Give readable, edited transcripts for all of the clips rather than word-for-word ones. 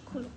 খুলো।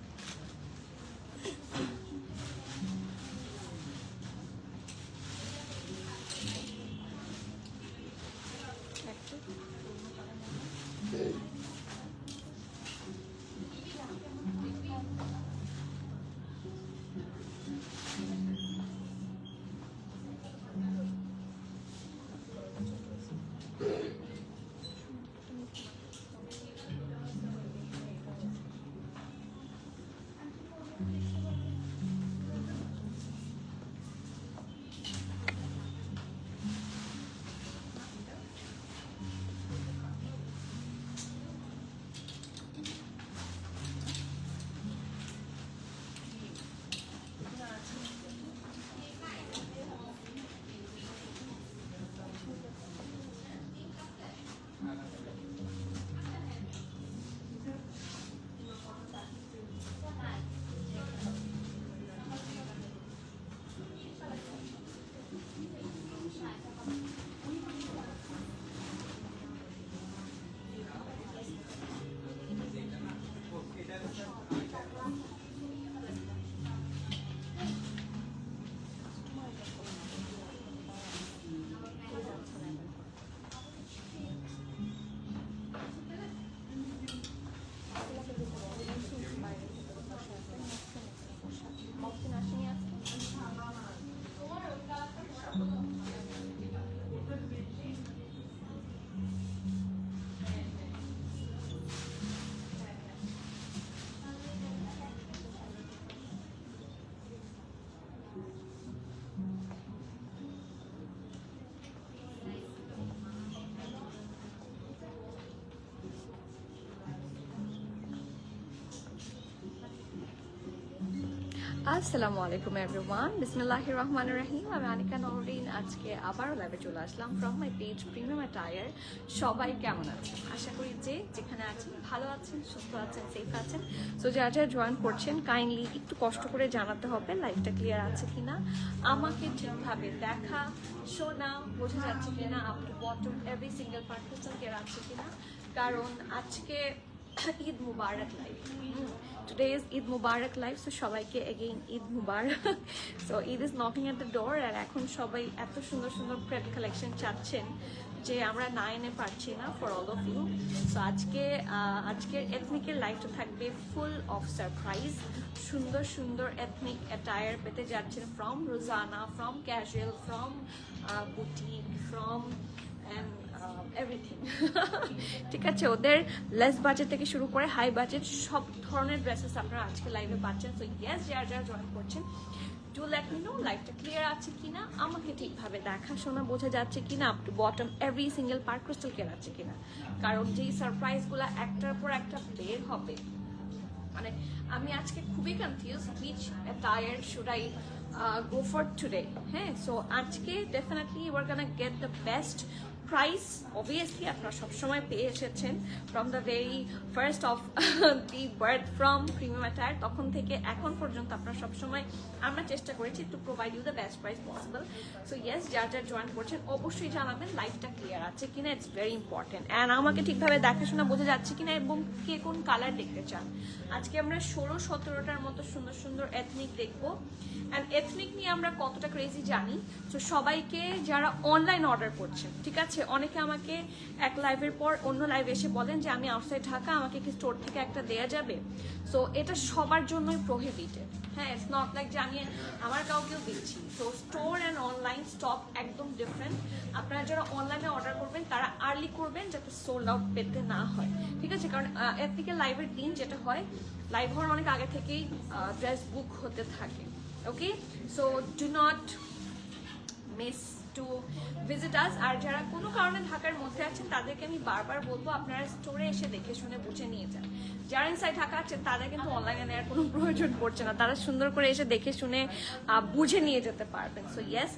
আসসালামু আলাইকুম এভরিওয়ান, বিসমিল্লাহির রহমানির রহিম। আমি আনিকা নওরিন। আজকে আবারও লাইভে চলে আসলাম from my page premium attire. সবাই কেমন আছেন? আশা করি যে যেখানে আছেন ভালো আছেন, সুস্থ আছেন, সেফ আছেন। সো যারা যারা জয়েন করছেন কাইন্ডলি একটু কষ্ট করে জানাতে হবে লাইভটা ক্লিয়ার আছে কিনা, আমাকে ঠিকভাবে দেখা শোনা বোঝা যাচ্ছে কিনা, up to bottom every single part clear আছে কিনা। কারণ আজকে Eid Mubarak live, today is Eid Mubarak live. So সবাইকে again Eid Mubarak. So Eid is knocking at the door. আর এখন সবাই এত সুন্দর সুন্দর প্রেড কালেকশন চাচ্ছেন যে আমরা না এনে পারছি না for all of you. So আজকের এথনিকের লাইভটা থাকবে ফুল অফ সারপ্রাইজ। সুন্দর সুন্দর এথনিক অ্যাটায়ার পেতে যাচ্ছেন from Rozana, from casual, from boutique, from everything. ঠিক আছে, ওদের লেস বাজেট থেকে শুরু করে হাই বাজেট সব ধরনের ড্রেসেস আপনারা আজকে লাইভে পাচ্ছেন। সো ইয়েস, যারা যারা জয়েন করছেন ডু লেট মি নো লাইভটা ক্লিয়ার আছে কিনা, আমাকে ঠিকভাবে দেখাশোনা বোঝা যাচ্ছে কিনা, up to bottom every single part crystal clear আছে কিনা। কারণ যেই সারপ্রাইজগুলো একটার পর একটা বের হবে, মানে আমি আজকে খুবই confuse which attire should I go for today. হ্যাঁ, সো আজকে definitely you are gonna get the best price. Obviously আপনারা সবসময় পেয়ে এসেছেন from the very first of the birth from premium attire, তখন থেকে এখন পর্যন্ত আপনারা সবসময় আমরা চেষ্টা করেছি to provide you the best price possible. So yes, যার যার জয়েন করছেন অবশ্যই জানাবেন লাইভটা ক্লিয়ার আছে কিনা, ইটস ভেরি ইম্পর্টেন্ট। অ্যান্ড আমাকে ঠিকভাবে দেখাশোনা বোঝা যাচ্ছে কিনা এবং কে কোন কালার দেখতে চান। আজকে আমরা 16-17টার মতো সুন্দর সুন্দর এথনিক দেখবো। অ্যান্ড এথনিক নিয়ে আমরা কতটা ক্রেজি জানি। তো সবাইকে যারা অনলাইন অর্ডার করছেন, ঠিক আছে, অনেকে আমাকে এক লাইভের পর অন্য লাইভে এসে বলেন যে আমি আউটসাইড ঢাকা, আমাকে কি স্টোর থেকে একটা দেয়া যাবে? সো এটা সবার জন্যই প্রহিবিটেড। হ্যাঁ, ইটস নট লাইক যে আমি আমার কাউকেও দিচ্ছি। So store and online stock একদম ডিফারেন্ট। আপনারা যারা অনলাইনে অর্ডার করবেন তারা আর্লি করবেন যাতে সোল্ড আউট পেতে না হয়, ঠিক আছে। কারণ এথনিক্যাল লাইভের দিন যেটা হয়, লাইভ হওয়ার অনেক আগে থেকেই ড্রেস বুক হতে থাকে। Okay, so do not miss to visit us. আর যারা কোনো কারণে ঢাকার মধ্যে আছেন তাদেরকে আমি বারবার বলবো আপনারা স্টোরে এসে দেখে শুনে বুঝে নিয়ে যান। যারা ইনসাইড ঢাকা আছেন তাদের কিন্তু অনলাইনে নেওয়ার কোনো প্রয়োজন পড়ছে না, তারা সুন্দর করে এসে দেখে শুনে বুঝে নিয়ে যেতে পারবেন। সো ইয়েস,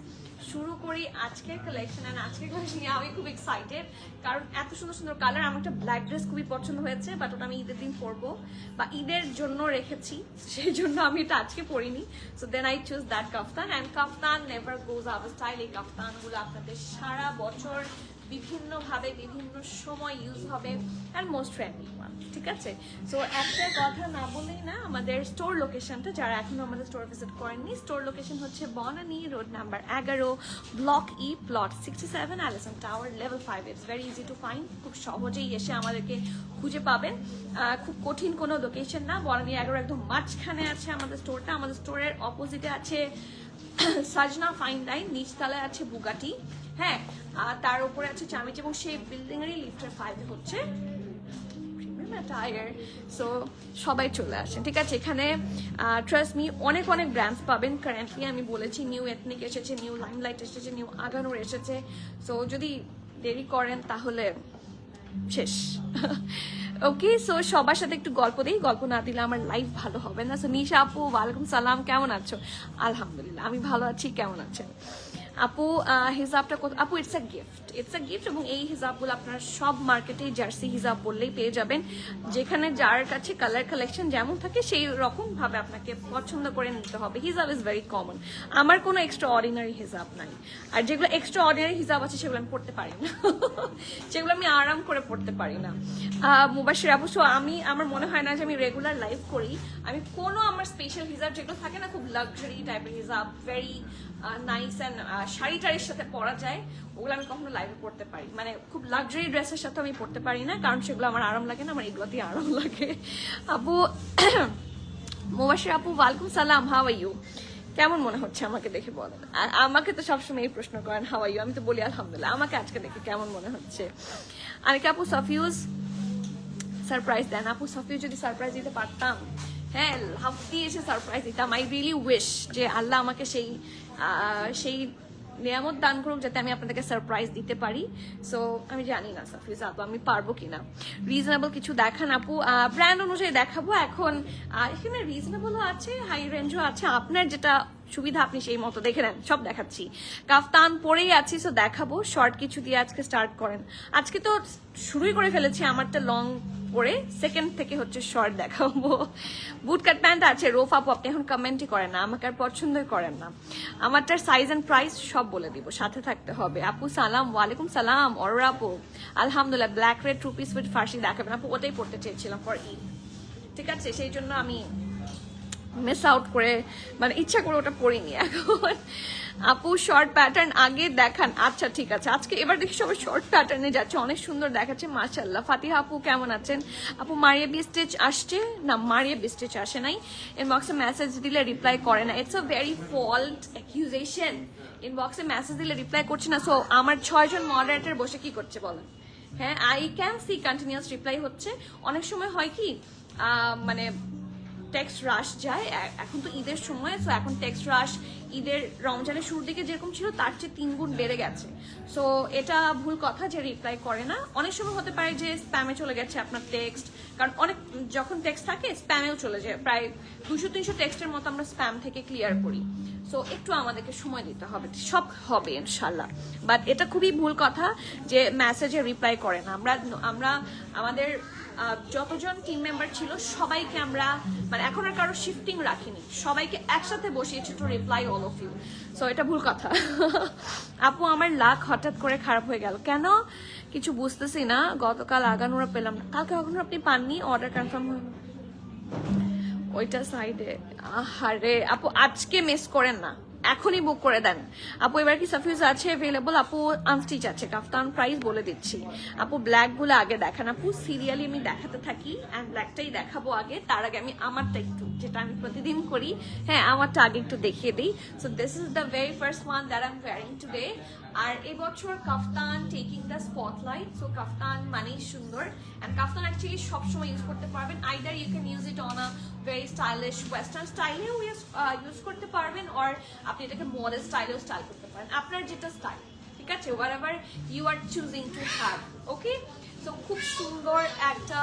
শুরু করি আজকের কালেকশন। এন্ড আজকের কালেকশন নিয়ে আমি খুব এক্সাইটেড, কারণ এত সুন্দর সুন্দর কালার। আমার একটা ব্ল্যাক ড্রেস খুবই পছন্দ হয়েছে, বাট ওটা আমি ঈদের দিন পরবো বা ঈদের জন্য রেখেছি, সেই জন্য আমি এটা আজকে পরিনি। So then I choose that kaftan. And kaftan never goes out of style. এই কাফতানগুলো আপনাদের সারা বছর বিভিন্নভাবে বিভিন্ন সময় ইউজ হবে, অ্যান্ড মোস্ট ট্রেন্ডিং ওয়ান। ঠিক আছে, সো একটা কথা না বলেই না, আমাদের স্টোর লোকেশনটা, যারা এখনো আমাদের স্টোর ভিজিট করেননি, স্টোর লোকেশন হচ্ছে Banani road number 11, block E, plot 67, Allison tower, level 5। It's very easy to find. খুব সহজেই এসে আমাদেরকে খুঁজে পাবেন, খুব কঠিন কোনো লোকেশন না। বনানী 11 একদম মাঝখানে আছে আমাদের স্টোরটা। আমাদের স্টোরের অপোজিটে আছে সাজনা ফাইন লাইন, নিচতলায় আছে বুগাটি, হ্যাঁ, তার উপরে আছে চামিচ, এবং সেই বিল্ডিং এরই লিফটের 5 হচ্ছে টায়ার। সো সবাই চলে আসেন, ঠিক আছে। এখানে ট্রাস্ট মি অনেক অনেক ব্র্যান্ডস পাবেন। কারেন্টলি আমি বলেছি নিউ এথনিক এসেছে, নিউ লাইমলাইট এসেছে, নিউ আগানোর এসেছে। সো যদি দেরি করেন তাহলে শেষ। ওকে, সো সবার সাথে একটু গল্প দিই, গল্প না দিলে আমার লাইফ ভালো হবে না। সো নিশা আপু, ওয়ালাইকুম সালাম, কেমন আছো? আলহামদুলিল্লাহ আমি ভালো আছি, কেমন আছেন আপু? হিজাবটা আপু ইটস আ গিফট, এবং এই হিজাবগুলো আপনারা সব মার্কেটে জার্সি হিজাব বললেই পেয়ে যাবেন। যেখানে যার কাছে কালার কালেকশন যেমন থাকে সেই রকম ভাবে আপনাকে পছন্দ করে নিতে হবে। হিজাব ইজ ভেরি কমন, আমার কোনো এক্সট্রা অর্ডিনারি হিজাব নাই। আর যেগুলো এক্সট্রা অর্ডিনারি হিজাব আছে সেগুলো আমি পড়তে পারি না, সেগুলো আমি আরাম করে পড়তে পারি না। মুবাশির আপু, সো আমার মনে হয় না যে আমি রেগুলার লাইভ করি। আমি কোনো আমার স্পেশাল হিজাব যেগুলো থাকে না, খুব লাক্সারি টাইপের হিজাব, ভেরি নাইস অ্যান্ড শাড়ি টাড়ির সাথে পরা যায়, ওগুলো আমি কখনো লাইভে পড়তে পারি, মানে খুব লাক্সারি ড্রেসের সাথে আমি পড়তে পারি না, কারণ সেগুলো আমার আরাম লাগে না, আমার এগুলোতেই আরাম লাগে। আপু মুবাশির আপু, ওয়ালাইকুম সালাম, হাউ আর ইউ? কেমন মনে হচ্ছে আমাকে দেখে বলেন। আর আমাকে তো সবসময় এই প্রশ্ন করেন হাউ আর ইউ, আমি তো বলি আলহামদুলিল্লাহ। আমাকে আজকে দেখে কেমন মনে হচ্ছে? আনিকা আপু, সাফিউজ সারপ্রাইজ দেন। আপু সাফিউজ যদি সারপ্রাইজ দিতে পারতাম, হ্যাঁ, লাভ দিয়ে এসে সারপ্রাইজ দিতাম। আই রিয়েলি উইশ যে আল্লাহ আমাকে সেই নিয়ামত দান করুক যাতে আমি আপনাদেরকে সারপ্রাইজ দিতে পারি। সো আমি জানি না সাফিউজ আপু আমি পারবো কিনা। রিজনেবল কিছু দেখান আপু। ব্র্যান্ড অনুযায়ী দেখাবো। এখন এখানে রিজনেবলও আছে, হাই রেঞ্জও আছে, আপনার যেটা সুবিধা আপনি সেই মতো দেখে নেন। সব দেখাচ্ছি, কাফতান পরেই আছি, সো দেখাবো। শর্ট কিছু দিয়ে আজকে স্টার্ট করেন। আজকে তো শুরুই করে ফেলেছি, আমারটা লং পরে, সেকেন্ড থেকে হচ্ছে শর্ট দেখাবো। বুট কাট প্যান্ট আছে। রোফ আপু, আপনি এখন কমেন্টই করেন না, আমাকে আর পছন্দই করেন না। আমারটার সাইজ এন্ড প্রাইস সব বলে দিব, সাথে থাকতে হবে। আপু সালাম, ওয়ালাইকুম সালাম। অরোরা আপু, আলহামদুলিল্লাহ। ব্ল্যাক রেড 2 পিস উইথ ফার্সি দেখাবেন আপু? ওটাই পড়তে চেয়েছিলাম ফর ঈদ, ঠিক আছে, সেই জন্য আমি মিস আউট করে, মানে ইচ্ছা করে ওটা পড়িনি এখন। আপু শর্ট প্যাটার্ন আগে দেখান। আচ্ছা ঠিক আছে, আজকে এবার দেখি সবাই শর্ট প্যাটার্নে যাচ্ছে, অনেক সুন্দর দেখাচ্ছে, মাশাআল্লাহ। ফাতিহা আপু কেমন আছেন? আপু মারিয়া বি স্টিচ আসছে না? মারিয়া বি স্টিচ আসে নাই। ইনবক্সে মেসেজ দিলে রিপ্লাই করে না, ইটস আ ভেরি ফল্ট অ্যাকিউজেশন। ইনবক্সে মেসেজ দিলে রিপ্লাই করছে না, সো আমার 6 জন মডারেটর বসে কি করছে বলেন? হ্যাঁ, I can see continuous reply হচ্ছে। অনেক সময় হয় কি, মানে টেক্সট রাশ যায়, এখন তো ঈদের সময়, সো এখন টেক্সট রাশ ঈদের রমজানের শুরুর দিকে যেরকম ছিল তার চেয়ে 3 গুণ বেড়ে গেছে। সো এটা ভুল কথা যে রিপ্লাই করে না। অনেক সময় হতে পারে যে স্প্যামে চলে গেছে আপনার টেক্সট, কারণ অনেক যখন টেক্সট থাকে স্প্যামেও চলে যায়, প্রায় 200-300 টেক্সটের মতো আমরা স্প্যাম থেকে ক্লিয়ার করি। সো একটু আমাদেরকে সময় দিতে হবে, সব হবে ইনশাল্লাহ। বাট এটা খুবই ভুল কথা যে মেসেজে রিপ্লাই করে না। আমরা আমাদের যতজন টিম মেম্বার ছিল সবাইকে আমরা, মানে এখন আর কারো শিফটিং রাখিনি, সবাইকে একসাথে বসিয়েছি to reply all of you. So এটা ভুল কথা। আপু আমার লাক হঠাৎ করে খারাপ হয়ে গেল কেন কিছু বুঝতেছি না। গতকাল আগানোরা পেলাম না। কালকে আগানোরা আপনি পাননি? অর্ডার কনফার্ম হয়ে ওইটা সাইডে। আরে আপু আজকে মিস করেন না, এখনই বুক করে দেন আপু। এবার কি সাফিউজ আছে অ্যাভেলেবল? আপু আনস্টিচ আছে। কাফতান প্রাইস বলে দিচ্ছি আপু। ব্ল্যাক গুলো আগে দেখান আপু, সিরিয়ালি আমি দেখাতে থাকি, অ্যান্ড ব্ল্যাকটাই দেখাবো আগে। তার আগে আমি আমারটা একটু, যেটা আমি প্রতিদিন করি, হ্যাঁ, আমারটা আগে একটু দেখিয়ে দিই। So this is the very first one that I'm wearing today. আর এবছর kaftan taking the spotlight. So kaftan মানেই সুন্দর, অ্যান্ড কাফতান অ্যাকচুয়ালি সবসময় ইউজ করতে পারবেন। Either you can use it on a very stylish western স্টাইলেও use করতে পারবেন, অর আপনি এটাকে মডেল স্টাইলেও স্টাইল করতে পারেন, আপনার যেটা স্টাইল, ঠিক আছে, whatever you are choosing to have. Okay, so খুব সুন্দর একটা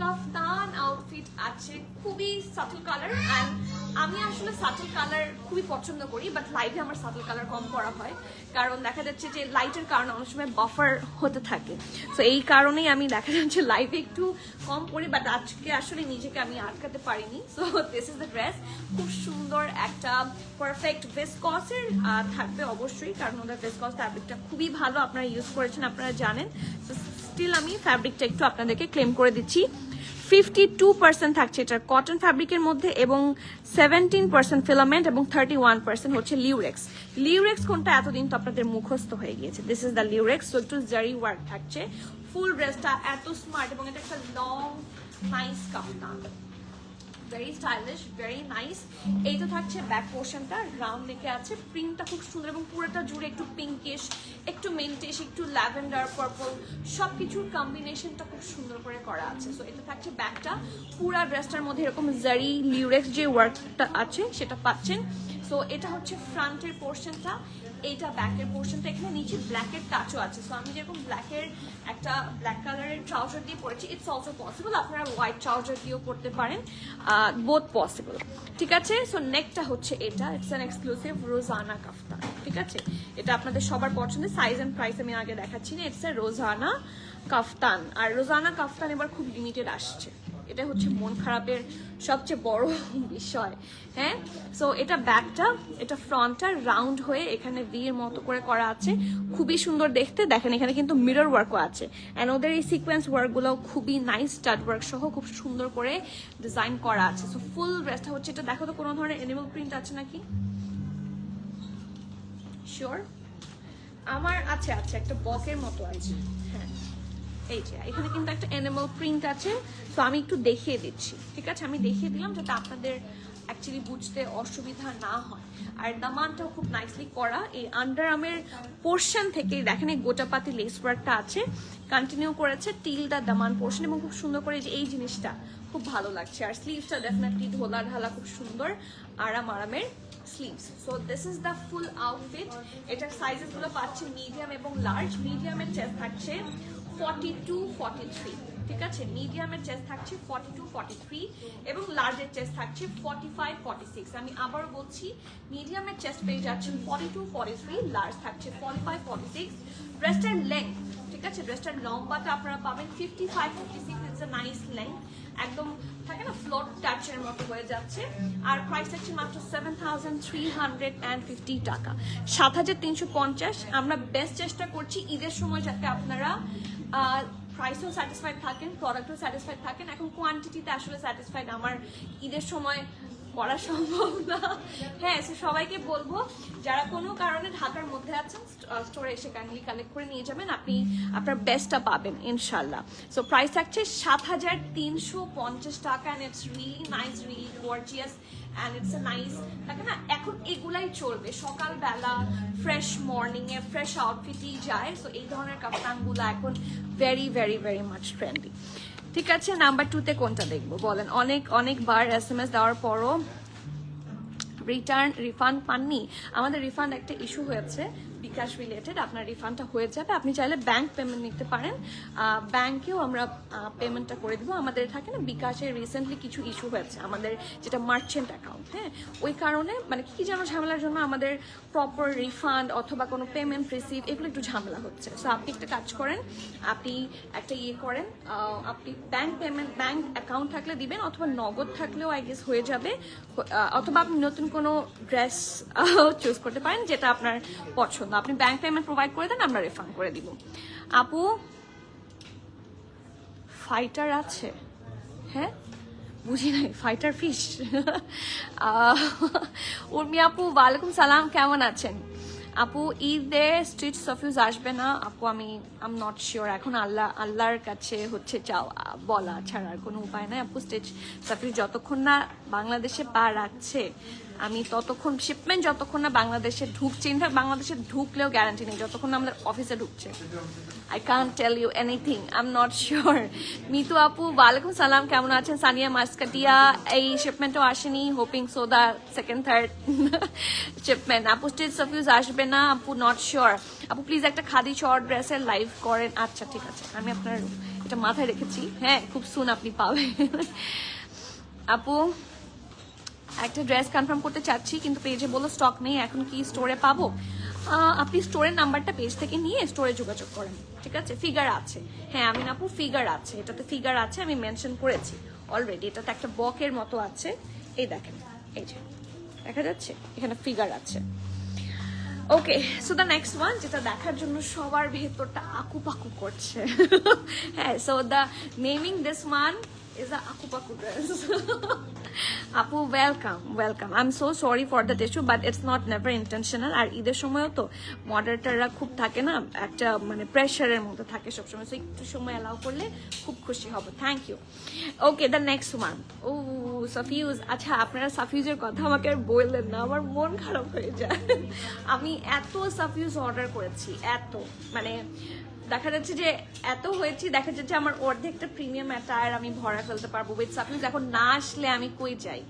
কাফতান আউটফিট আছে, খুবই সাটল কালার, অ্যান্ড আমি আসলে সাটল কালার খুবই পছন্দ করি, বাট লাইভে আমার সাটল কালার কম করা হয়, কারণ দেখা যাচ্ছে যে লাইটের কারণে অনেক সময় বাফার হতে থাকে। তো এই কারণেই আমি দেখা যাচ্ছে লাইভে একটু কম করি, বাট আজকে আসলে নিজেকে আমি আটকাতে পারিনি। So this is the dress, খুব সুন্দর একটা পারফেক্ট ভেসকসের থাকবে অবশ্যই, কারণ ওদের ভেসকস ফ্যাব্রিকটা খুবই ভালো, আপনারা ইউজ করেছেন, আপনারা জানেন। তো স্টিল আমি ফ্যাব্রিকটা একটু আপনাদেরকে ক্লেম করে দিচ্ছি। 52% থাকছে এটা কটন ফ্যাব্রিকের মধ্যে, এবং 17% ফিলামেন্ট, এবং 31% হচ্ছে লিউরেক্স। লিউরেক্স কোনটা এতদিন তো আপনাদের মুখস্থ হয়ে গিয়েছে, দিস ইজ দ্য লিউরেক্স। সো একটু জারি ওয়ার্ক থাকছে, ফুল ড্রেসটা এত স্মার্ট, এবং এটা একটা লং নাইস কাফতান, ভেরি স্টাইলিশ, ভেরি নাইস। এই তো থাকছে ব্যাক পোর্শনটা, রাউন্ড নেকে আছে, প্রিন্টটা খুব সুন্দর, এবং পুরোটা জুড়ে একটু পিঙ্কিশ, একটু মিন্টিশ, একটু ল্যাভেন্ডার, পার্পল, সবকিছুর কম্বিনেশনটা খুব সুন্দর করে করা আছে। সো এটা থাকছে ব্যাকটা, পুরা ড্রেসটার মধ্যে এরকম জারি লিউরেক্স যে ওয়ার্কটা আছে সেটা পাচ্ছেন। সো এটা হচ্ছে ফ্রন্টের পোর্শনটা, এইটা ব্যাকের পোর্শনটা, এখানে নিচে ব্ল্যাকের টাচও আছে। সো আমি যেরকম ব্ল্যাকের একটা ব্ল্যাক কালারের ট্রাউজার দিয়ে পরেছি, ইটস অলসো পসিবল আপনারা হোয়াইট ট্রাউজার দিয়েও পরতে পারেন, বোথ পসিবল, ঠিক আছে। সো নেকটা হচ্ছে এটা, ইটস অ্যান এক্সক্লুসিভ রোজানা কাফতান, ঠিক আছে। এটা আপনাদের সবার পছন্দের, সাইজ এন্ড প্রাইস আমি আগে দেখাচ্ছি না, ইটস এ রোজানা কাফতান। আর রোজানা কাফতান এবার খুব লিমিটেড আসছে, এটা হচ্ছে মন খারাপের সবচেয়ে বড় বিষয়, হ্যাঁ। সো এটা ব্যাকটা, এটা ফ্রন্টটা রাউন্ড হয়ে এখানে ভি এর মতো করে করা আছে, খুবই সুন্দর দেখতে। দেখেন এখানে কিন্তু মিরর ওয়ার্কও আছে, অ্যান্ড ওদের এই সিকোয়েন্স ওয়ার্কগুলো খুবই নাইস, স্টাড ওয়ার্ক সহ খুব সুন্দর করে ডিজাইন করা আছে। সো ফুল ড্রেসটা হচ্ছে এটা, দেখো তো কোনো ধরনের অ্যানিমাল প্রিন্ট আছে নাকি, শিওর আমার আছে, আছে একটা বকের মতো আছে, হ্যাঁ এই যে এখানে কিন্তু একটা অ্যানিমাল প্রিন্ট আছে। তো আমি একটু দেখিয়ে দিচ্ছি, ঠিক আছে, আমি দেখিয়ে দিলাম যাতে আপনাদের অ্যাকচুয়ালি বুঝতে অসুবিধা না হয়। আর দামানটাও খুব নাইসলি করা, এই আন্ডার আর্মের পোর্শন থেকে দেখেন এই গোটাপাতি লেস ওয়ার্কটা আছে, কন্টিনিউ করেছে টিল দা দামান পোর্শন, এবং খুব সুন্দর করে যে এই জিনিসটা খুব ভালো লাগছে। আর স্লিভসটা ডেফিনেটলি ঢোলা ঢালা, খুব সুন্দর আরামের sleeves. So this is the full outfit. এটার সাইজেস গুলো পাচ্ছে মিডিয়াম এবং লার্জ। মিডিয়ামের চেস্ট থাকছে 42-43, ঠিক আছে, মিডিয়ামের চেস্ট থাকছে 42-43, এবং লার্জের চেস্ট থাকছে 45-46। আমি আবারও বলছি, মিডিয়ামের চেস্ট পেয়ে যাচ্ছেন 42-43, লার্জ থাকছে 45-46। ড্রেসটার লেন্থ, ঠিক আছে, ড্রেসটার লম্বাটা আপনারা পাবেন 55-56, ইটস আ নাইস লেন্থ, একদম থাকে না ফ্লোর টাচের মতো হয়ে যাচ্ছে। আর প্রাইস থাকছে মাত্র 7,350 টাকা, 7,350। আমরা বেস্ট চেষ্টা করছি ঈদের সময় যাতে আপনারা প্রাইসেও স্যাটিসফাইড থাকেন, প্রোডাক্টও স্যাটিসফাইড থাকেন। এখন কোয়ান্টিটিতে আসলে স্যাটিসফাইড আমার ঈদের সময় করা সম্ভব না, হ্যাঁ। সবাইকে বলবো যারা কোনো কারণে ঢাকার মধ্যে আছেন, স্টোরে এসে কাইন্ডলি কালেক্ট করে নিয়ে যাবেন, আপনি আপনার বেস্টটা পাবেন ইনশাল্লাহ। সো প্রাইস থাকছে 7,350 টাকা, and it's really nice, really gorgeous, and it's a nice, থাকে না এখন এগুলাই চলবে সকালবেলা, ফ্রেশ মর্নিংয়ে ফ্রেশ আউটফিটই যায়। সো এই ধরনের কাফতানগুলো এখন very very very much trendy, ঠিক আছে। নাম্বার 2-তে কোনটা দেখবো বলেন? অনেকবার SMS দেওয়ার পরও রিফান্ড পাননি। আমাদের রিফান্ড একটা ইস্যু হয়েছে বিকাশ রিলেটেড, আপনার রিফান্ডটা হয়ে যাবে। আপনি চাইলে ব্যাংক পেমেন্ট নিতে পারেন, ব্যাংকেও আমরা পেমেন্টটা করে দিব। আমাদের থাকে না বিকাশে রিসেন্টলি কিছু ইস্যু হয়েছে, আমাদের যেটা মার্চেন্ট অ্যাকাউন্ট, হ্যাঁ, ওই কারণে মানে কি যেন ঝামেলার জন্য আমাদের প্রপার রিফান্ড অথবা কোনো পেমেন্ট রিসিভ এগুলো একটু ঝামেলা হচ্ছে। সো আপনি একটা কাজ করেন, আপনি একটা করেন, আপনি ব্যাংক অ্যাকাউন্ট থাকলে দিবেন, অথবা নগদ থাকলেও আই গেস হয়ে যাবে, অথবা আপনি নতুন কোনো ড্রেস চুজ করতে পারেন যেটা আপনার পছন্দ। আপনি ব্যাংক পেমেন্ট প্রোভাইড করে দেন, আমরা রিফান্ড করে দিব। আপু ফাইটার আছে, হ্যাঁ বুঝি নাই, ফাইটার ফিশ। উর্মি আপু ওয়ালাইকুম সালাম, কেমন আছেন আপু? ঈদে স্ট্রিট সাফিউজ আসবে না আপু? আই এম নট শিওর, এখন আল্লাহর কাছে হচ্ছে চাও বলা ছাড়া আর কোনো উপায় নাই আপু। স্ট্রিট সাফিউজ যতক্ষণ না বাংলাদেশে পা রাখছে, আমি ততক্ষণ শিপমেন্ট যতক্ষণ না বাংলাদেশে ঢুকছে, ইনফ্যাক্ট বাংলাদেশে ঢুকলেও গ্যারান্টি নেই যতক্ষণ না আমাদের অফিসে ঢুকছে। I can't tell you anything, I'm not sure. Mitu আপু ওয়ালাইকুম সালাম, কেমন আছেন? সানিয়া মাসকাটিয়া, এই শিপমেন্টও আসেনি, hoping so the second third shipment. আপু স্ট্রিট সাফিউজ আসবে না আপু? নট শিওর আপু। প্লিজ একটা খাদি শর্ট ড্রেসের লাইভ করেন। আচ্ছা ঠিক আছে, আমি আপনার এটা মাথায় রেখেছি, হ্যাঁ খুব সুন আপনি পাবেন। আপু একটা ড্রেস কনফার্ম করতে চাচ্ছি, কিন্তু পেজে বলো স্টক নেই, এখন কি স্টোরে পাবো? আপনি স্টোরের নাম্বারটা পেজ থেকে নিয়ে স্টোরে যোগাযোগ করেন, ঠিক আছে? ফিগার আছে, হ্যাঁ আমি আপু ফিগার আছে, এটাতে ফিগার আছে, আমি মেনশন করেছি অলরেডি। এটাতে একটা বকের মতো আছে, এই দেখেন, এই যে দেখা যাচ্ছে এখানে ফিগার আছে। ওকে, সো দ্য নেক্সট ওয়ান, যেটা দেখার জন্য সবার ভেতরটা আকুপাকু করছে। হ্যাঁ, so the naming this one is a akupaku dress. Apu, welcome. I'm so sorry for that issue, but it's not never intentional. আর ঈদের সময়ও তো মডারেটররা খুব থাকে না, একটা মানে প্রেশারের মধ্যে থাকে সবসময়, সো একটু সময় অ্যালাউ করলে খুব খুশি হব। Thank you. Okay, the next one, ও সাফিউজ। আচ্ছা, আপনারা সাফিউজের কথা আমাকে আর বললেন না, আমার মন খারাপ হয়ে যায়। আমি এত সাফিউজ অর্ডার করেছি, এত মানে দেখা যাচ্ছে যে এত হয়েছি, দেখা যাচ্ছে আমার অর্ধেকটা প্রিমিয়াম অ্যাটায়ার আমি ভরা ফেলতে পারবো উইথ সাফিউজ। এখন না আসলে আমি কই যাই?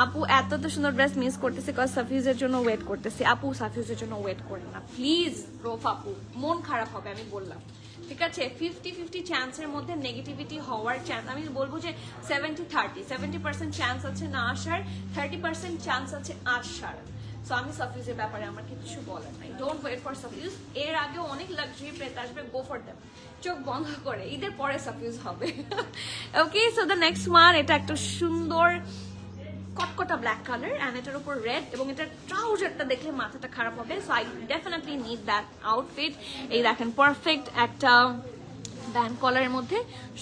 আপু এত তো সুন্দর ড্রেস মিস করতেছি, কজ সাফিউজের জন্য ওয়েট করতেছি। আপু সাফিউজের জন্য ওয়েট করেন না প্লিজ, রোফ আপু, মন খারাপ হবে, আমি বললাম, ঠিক আছে? 50-50 চান্সের মধ্যে নেগেটিভিটি হওয়ার চান্স, আমি বলবো যে 70-30, 70% চান্স আছে না আসার, 30% চান্স আছে আসার। সো আমি সাফিউজের ব্যাপারে আমার কিছু বলার নাই, ডোন্ট ওয়েট ফর সাফিউজ। এর আগেও অনেক লাক্সারি প্রেস আসবে, গো ফর দেম, চোখ বন্ধ করে, ঈদের পরে সাফিউজ হবে। ওকে, সো দ্য নেক্সট ওয়ান, এটা একটা সুন্দর কটকটা ব্ল্যাক কালার অ্যান্ড এটার উপর রেড, এবং এটার ট্রাউজারটা দেখলে মাথাটা খারাপ হবে, so I definitely need that outfit. এই দেখেন পারফেক্ট একটা ব্যান্ড কলারের মধ্যে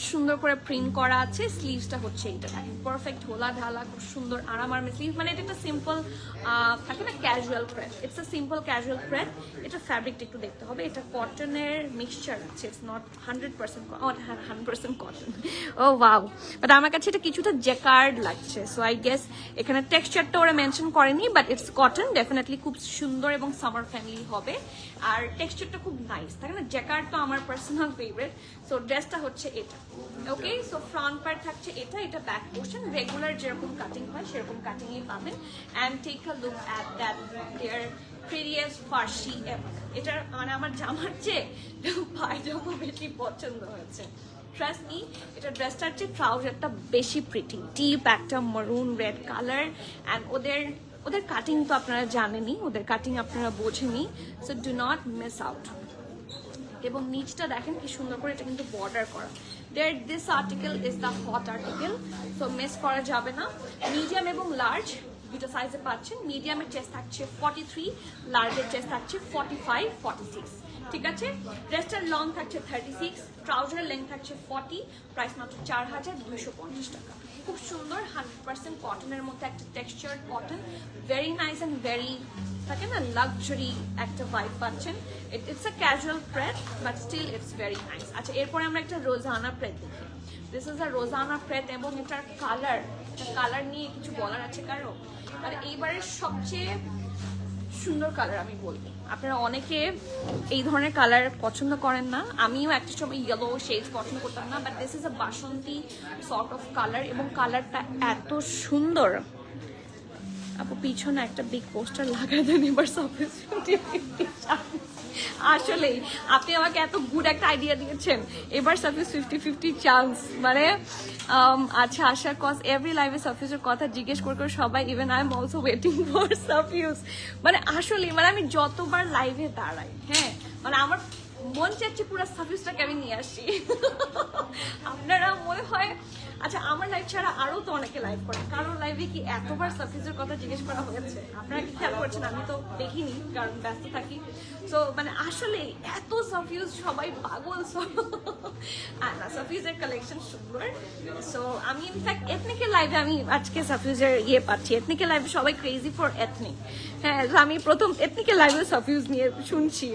সুন্দর করে প্রিন্ট করা আছে, স্লিভসটা হচ্ছে এইটা দেখেন পারফেক্ট হোলা ঢালা, খুব সুন্দর আরাম আরামে স্লিভ, মানে এটা একটা সিম্পল থাকে না casual press, it's a simple casual press. এটা ফ্যাব্রিকটা একটু দেখতে হবে, এটা কটনের মিক্সচার আছে, it's not 100% cotton. Oh wow, but আমার কাছে এটা কিছুটা জ্যাকার্ড লাগছে, সো আই গেস এখানে টেক্সচারটা ওরা মেনশন করেনি, বাট ইটস কটন, ডেফিনেটলি খুব সুন্দর এবং সামার ফ্যামিলি হবে। আর টেক্সচারটা খুব নাইস থাকে না, জ্যাকার্ড তো আমার পার্সোনাল ফেভারিট। সো ড্রেসটা হচ্ছে এটা। ওকে, সো ফ্রন্ট পার্ট থাকছে এটা, এটা ব্যাক পোর্শন রেগুলার যেরকম কাটিং হয় সেরকম কাটিংই পাবেন। And take a look at that their previous Farsi. এটা মানে আমার জামার চেয়ে পায়জামা বেশি পছন্দ হয়েছে, ট্রাস্ট মি। এটা ড্রেসটার চেয়ে ট্রাউজারটা বেশি প্রিটি, ডিপ একটা মারুন রেড কালার। অ্যান্ড ওদের কাটিং তো আপনারা জানেনই, ওদের কাটিং আপনারা বোঝেনি, so do not miss out. এবং নিচটা দেখেন কি সুন্দর করে, এটা কিন্তু বর্ডার করা। This article is the hot article, so miss করা যাবে না। মিডিয়াম এবং লার্জ দুটো সাইজে পাচ্ছেন। মিডিয়ামের চেস্ট থাকছে 43, লার্জের চেস্ট থাকছে 45-46, ঠিক আছে? ড্রেসটার লং থাকছে 36, ট্রাউজারের লেন্থ থাকছে 40, প্রাইস মাত্র 4250 টাকা। খুব সুন্দর 100% কটনের মধ্যে একটা texture cotton, very nice and very থাকে না লাক্সারি একটা ভাইব পাচ্ছেন। It's a casual pret but still it's very nice. আচ্ছা, এরপরে আমরা একটা রোজানা প্রেড দেখি। This is a Rozana pret, এবং এটার কালার নিয়ে কিছু বলার আছে কারো? আর এইবারের সবচেয়ে সুন্দর কালার আমি বলবো, আপনারা অনেকে এই ধরনের কালার পছন্দ করেন না, আমিও একটা সময় ইয়েলো শেডস পছন্দ করতাম না, but this is a Basanti sort of colour, এবং কালারটা এত সুন্দর। আপু পিছনে একটা বিগ পোস্টার লাগাই দেন এবার সাফিউজ। আসলেই আপনি আমাকে এত গুড একটা আইডিয়া দিয়েছেন, এবার সাফিউজ 50-50 চান্স, মানে আচ্ছা আশার কজ এভরি লাইভে সাফিউজের কথা জিজ্ঞেস করে করে সবাই, even I'm also waiting for Safiuz. মানে আসলেই মানে আমি যতবার লাইভে দাঁড়াই, হ্যাঁ মানে আমার মন চাচ্ছে পুরো সাফিউজটাকে আমি নিয়ে আসি। আপনারা মনে হয়, আচ্ছা আমার লাইভ ছাড়া আরো তো অনেকে লাইভ করে, কারোর লাইভে কি এতবার সাফিউজের কথা জিজ্ঞেস করা হয়েছে? আপনারা কি খেয়াল করছেন? আমি তো দেখিনি কারণ ব্যস্ত থাকি। সো মানে আসলে এত সাফিউজ, সবাই পাগল। না, সাফিউজের কালেকশন সুন্দর। সো আমি ইনফ্যাক্ট এথনিকের লাইভে আমি আজকে সাফিউজের পাচ্ছি, এথনিকের লাইভে সবাই ক্রেজি ফর এথনিক। হ্যাঁ, আমি প্রথম এথনিকের লাইভে সাফিউজ নিয়ে শুনছি।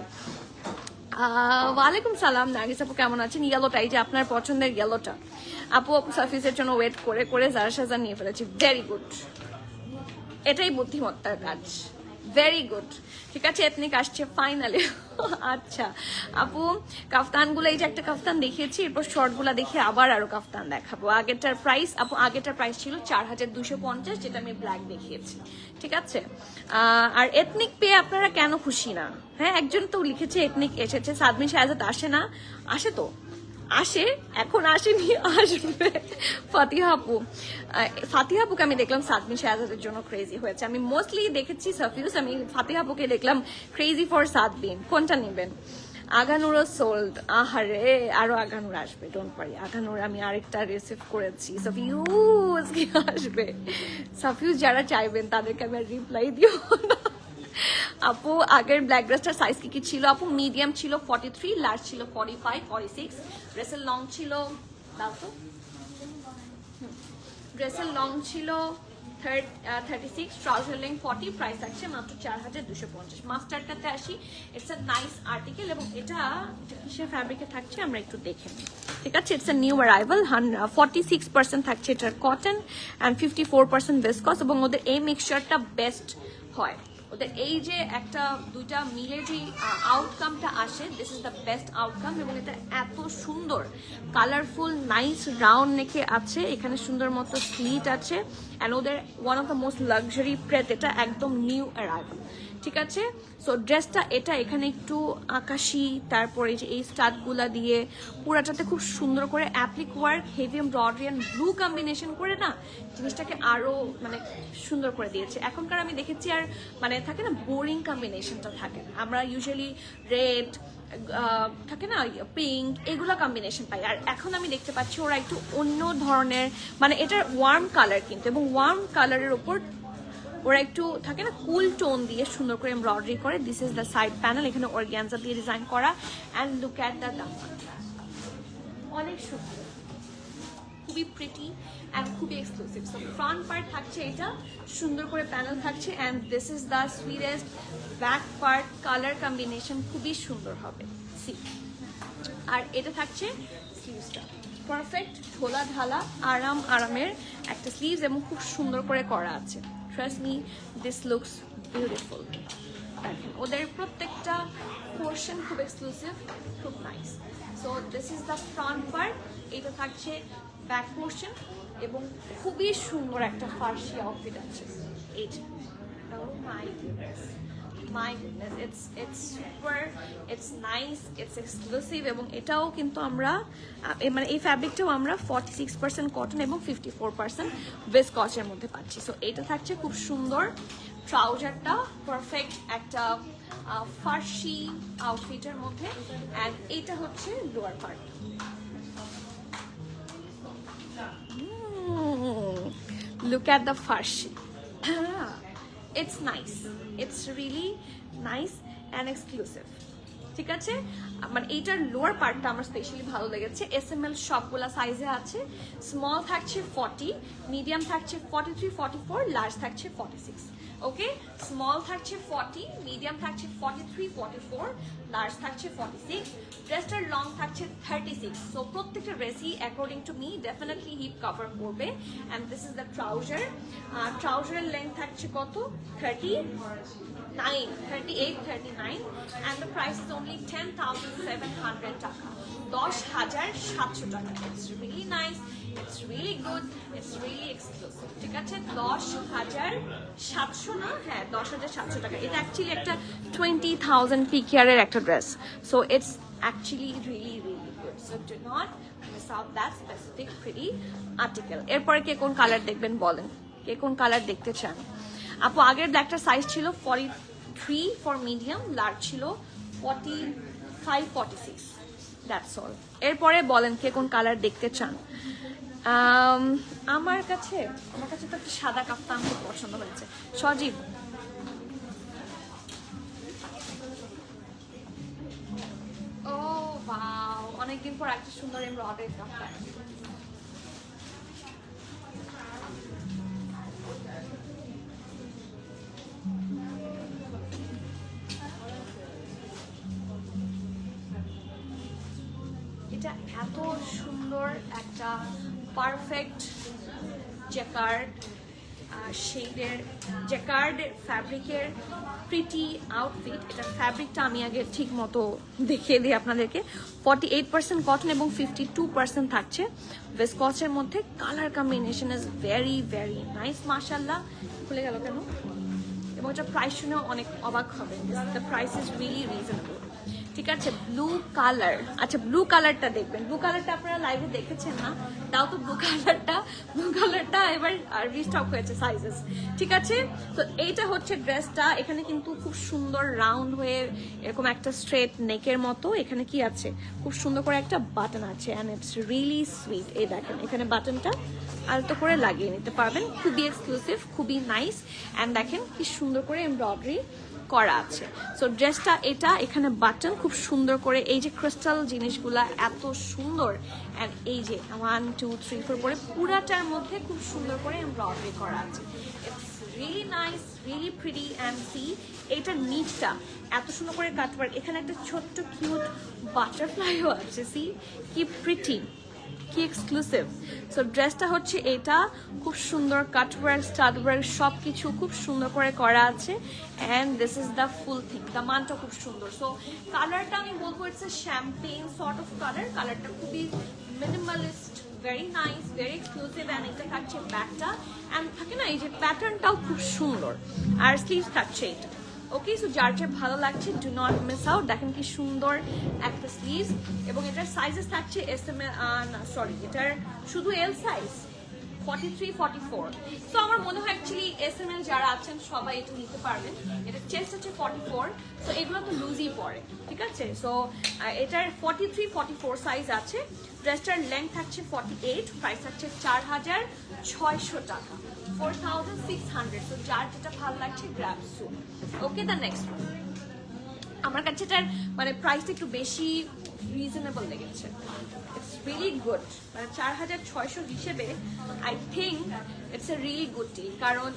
ওয়ালাইকুম সালাম নার্গিস আপু, কেমন আছেন? ইয়েলোটা, এই যে আপনার পছন্দের ইয়েলোটা আপু সাফিউজের জন্য ওয়েট করে করে জারা সাজা নিয়ে ফেলেছি। ভেরি গুড, এটাই বুদ্ধিমত্তার কাজ, ভেরি গুড। ঠিক আছে, এথনিক আসছে ফাইনালি। আচ্ছা আপু, কাফতানগুলো, এই যে একটা কাফতান দেখিয়েছি, এরপর শর্টগুলো দেখে আবার আরো কাফতান দেখাবো। আগেরটার প্রাইস আপু, আগেরটার প্রাইস ছিল 4250, যেটা আমি ব্ল্যাক দেখিয়েছি, ঠিক আছে? আর এথনিক পেয়ে আপনারা কেন খুশি না? হ্যাঁ, একজন তো লিখেছে এথনিক এসেছে, সাদমিন শাহজাদ আসে না? আসে তো, আসে, এখন আসেনি, আসবে। ফাতিহা আপু, ফাতিহা আপুকে আমি দেখলাম সাদবিন শাহজাদের জন্য ক্রেজি হয়েছে। আমি মোস্টলি দেখেছি সাফিউজ, আমি ফাতিহা আপুকে দেখলাম ক্রেজি ফর সাদবিন। কোনটা নেবেন? আগানুরও সোল্ড। আহারে, আরো আগানুর আসবে, ডোন্ট ওয়ারি। আগানুর আমি আরেকটা রিসিভ করেছি। সাফিউজ কি আসবে? সাফিউজ যারা চাইবেন তাদেরকে আমি আর রিপ্লাই দিও না। আপু আগের ব্ল্যাক ড্রেসটার সাইজ কি ছিল? আপু মিডিয়াম ছিল 43, লার্জ ছিল 45, 46, ড্রেসের লং ছিল, দাও তো, ড্রেসের লং ছিল 36, ট্রাউজার লেন্থ 40, প্রাইস থাকছে মাত্র 4250। মাস্টার্ডটাতে আসি, ইটস আ নাইস আর্টিকেল এবং এটা কিসের ফ্যাব্রিকে থাকছে আমরা একটু দেখে নিই। ঠিক আছে, ইটস আ নিউ অ্যারাইভাল। 46% থাকছে এটার কটন অ্যান্ড 54% ভিসকস এবং ওদের এই মিক্সচারটা বেস্ট হয়। ওদের এই যে একটা দুইটা মিলে যে আউটকামটা আসে, this is the best outcome. এবং এটা এত সুন্দর কালারফুল নাইস রাউন্ড নেকে আছে, এখানে সুন্দর মতো স্লিট আছে অ্যান্ড ওদের one of the most luxury pret, এটা একদম নিউ অ্যারাইভাল। ঠিক আছে, সো ড্রেসটা এটা এখানে একটু আকাশি, তারপরে যে এই স্টাডগুলা দিয়ে পুরাটাতে খুব সুন্দর করে applique work, heavy embroidery and blue combination করে না জিনিসটাকে আরো মানে সুন্দর করে দিয়েছে। এখনকার আমি দেখেছি আর মানে থাকে না বোরিং কম্বিনেশনটা থাকে না, আমরা ইউজুয়ালি রেড থাকে না পিঙ্ক এগুলো কম্বিনেশন পাই, আর এখন আমি দেখতে পাচ্ছি ওরা একটু অন্য ধরনের মানে এটার ওয়ার্ম কালার কিন্তু, এবং ওয়ার্ম কালারের ওপর ওরা একটু থাকে না কুল টোন দিয়ে সুন্দর করে এমব্রয়ডারি করে। This is the side panel, এখানে অর্গানজা দিয়ে ডিজাইন করা অ্যান্ড লুক অ্যাট দ্য দামান, অনেক সুন্দর, খুবই প্রিটি অ্যান্ড খুবই এক্সক্লুসিভ। সো ফ্রন্ট পার্ট থাকছে এটা সুন্দর করে প্যানেল থাকছে and this is the sweetest back part, colour combination খুবই সুন্দর হবে। সি, আর এটা থাকছে স্লিভসটা পারফেক্ট ঢোলা ঢালা আরামের একটা স্লিভস এবং খুব সুন্দর করে করা আছে। Trust me, this looks beautiful. দেখেন ওদের প্রত্যেকটা পোর্শন খুব এক্সক্লুসিভ, খুব nice. So this is the front part, এটা থাকছে ব্যাক পোর্শন এবং খুবই সুন্দর একটা ফার্সি আউটফিট আছে এই যে। Oh my goodness, my goodness, it's super, it's nice, it's exclusive এবং এটাও কিন্তু আমরা মানে এই ফ্যাব্রিকটাও আমরা 46% কটন এবং 54% ভিসকসের মধ্যে পাচ্ছি। সো এটা থাকছে খুব সুন্দর, ট্রাউজারটা পারফেক্ট একটা ফার্সি আউটফিটের মধ্যে অ্যান্ড এটা হচ্ছে lower part. Look at the farshi. It's nice, it's really nice and exclusive. ঠিক আছে, মানে এইটার লোয়ার পার্টটা আমার স্পেশালি ভালো লেগেছে। SML সবগুলা সাইজে আছে, স্মল থাকছে 40, মিডিয়াম থাকছে 43, 44, লার্জ থাকছে 46। ওকে, স্মল থাকছে 40, মিডিয়াম থাকছে 43, 44, লার্জ থাকছে 46, ড্রেসটার লং থাকছে 36। সো প্রত্যেকটা ড্রেসই according to me definitely hip cover করবে and this is the trouser. ট্রাউজারের লেন্থ থাকছে কত? 38, 39 and the price is only 10,700 টাকা, 10,700 টাকা। It's really nice, it's really good, it's really exclusive। ঠিক আছে, 10,700 না, হ্যাঁ 10,700 টাকা। এটা অ্যাকচুয়ালি একটা 20,000 পিকিয়ারের একটা dress, so it's actually really really good. So do not miss out that specific pretty article. এরপরে কে কোন কালার দেখবেন বলেন, কে কোন কালার দেখতে চান? আপু আগের ব্ল্যাকটার সাইজ ছিল 43 ফর মিডিয়াম, লার্জ ছিল 45, 46, দ্যাটস অল। এরপরে বলেন কে কোন কালার দেখতে চান। আমার কাছে তো একটা সাদা কাপ্তান খুব পছন্দ হয়েছে। সজীব, ও ওয়াও, অনেকদিন পর একটা সুন্দর এমব্রয়ডারি কাপ্তান। এটা এত সুন্দর একটা পারফেক্ট জ্যাকার্ড শেডের, জ্যাকার্ড ফ্যাব্রিকের প্রিটি আউটফিট। এটা ফ্যাব্রিকটা আমি আগে ঠিক মতো দেখিয়ে দিই আপনাদেরকে। 48% কটন এবং 52% থাকছে ভিসকসের মধ্যে। Colour combination is very very nice, মাশাআল্লাহ। খুলে গেল কেন? এবং এটা প্রাইস শুনেও অনেক অবাক হবে, the price is really reasonable. ঠিক আছে, ব্লু কালার। আচ্ছা, ব্লু কালারটা দেখবেন, ব্লু কালারটা আপনারা লাইভে দেখেছেন না, তাও তো ব্লু কালারটা এবার রিস্টক হয়েছে সাইজেস। ঠিক আছে, তো এইটা হচ্ছে ড্রেসটা। এখানে কিন্তু খুব সুন্দর রাউন্ড হয়ে এরকম একটা স্ট্রেট নেকের মতো, এখানে কি আছে খুব সুন্দর করে একটা বাটন আছে, অ্যান্ড ইটস রিয়েলি সুইট। এই দেখেন এখানে বাটনটা আলতো করে লাগিয়ে নিতে পারবেন, খুবই এক্সক্লুসিভ, খুবই নাইস। অ্যান্ড দেখেন কি সুন্দর করে এমব্রয়ডারি করা আছে। সো ড্রেসটা এটা, এখানে বাটন খুব সুন্দর করে, এই যে ক্রিস্টাল জিনিসগুলা এত সুন্দর, অ্যান্ড এই যে 1 2 3 4 করে পুরাটার মধ্যে খুব সুন্দর করে এমব্রয়ডারি করা আছে। It's really nice, really pretty. And see এইটার নিচটা এত সুন্দর করে কাটওয়ার্ক, এখানে একটা ছোট্ট কিউট বাটারফ্লাইও আছে। সি কি প্রিটি, কি এক্সক্লুসিভ। সো ড্রেসটা হচ্ছে এটা, খুব সুন্দর কাটওয়ার্ক, স্টাডওয়ার্ক সব কিছু খুব সুন্দর করে করা আছে। And this is the full thing, the মানটা খুব সুন্দর। সো কালারটা আমি বলবো it's a champagne sort of colour. কালারটা খুবই minimalist, very nice, very exclusive. And এটা থাকছে ব্যাকটা, অ্যান্ড থাকে না এই যে প্যাটার্নটাও খুব সুন্দর, আর স্লিভস থাকছে এটা। ওকে, সো যার যার ভালো লাগছে ডু নট মিস আউট। দেখেন কি সুন্দর একটা স্লিভস, এবং এটার সাইজেস থাকছে সরি এটার শুধু এল সাইজ 43 44। সো আমার মনে হয় অ্যাকচুয়ালি SML যারা আছেন সবাই এটা নিতে পারবেন। এটা চেস্ট হচ্ছে 44, সো এগুলো তো লুজই পড়ে। ঠিক আছে, সো এটার 43 44 সাইজ আছে। ড্রেসটার লেন্থ থাকছে 48, প্রাইস থাকছে 4600 টাকা, 4600। সো যার যেটা ভালো লাগছে grab soon. Okay, the next one. আমার কাছে এটার মানে প্রাইসটা একটু বেশি রিজনেবল লেগেছে। ইটস রিয়েলি গুড, মানে 4600 হিসেবে I think it's a really good deal. কারণ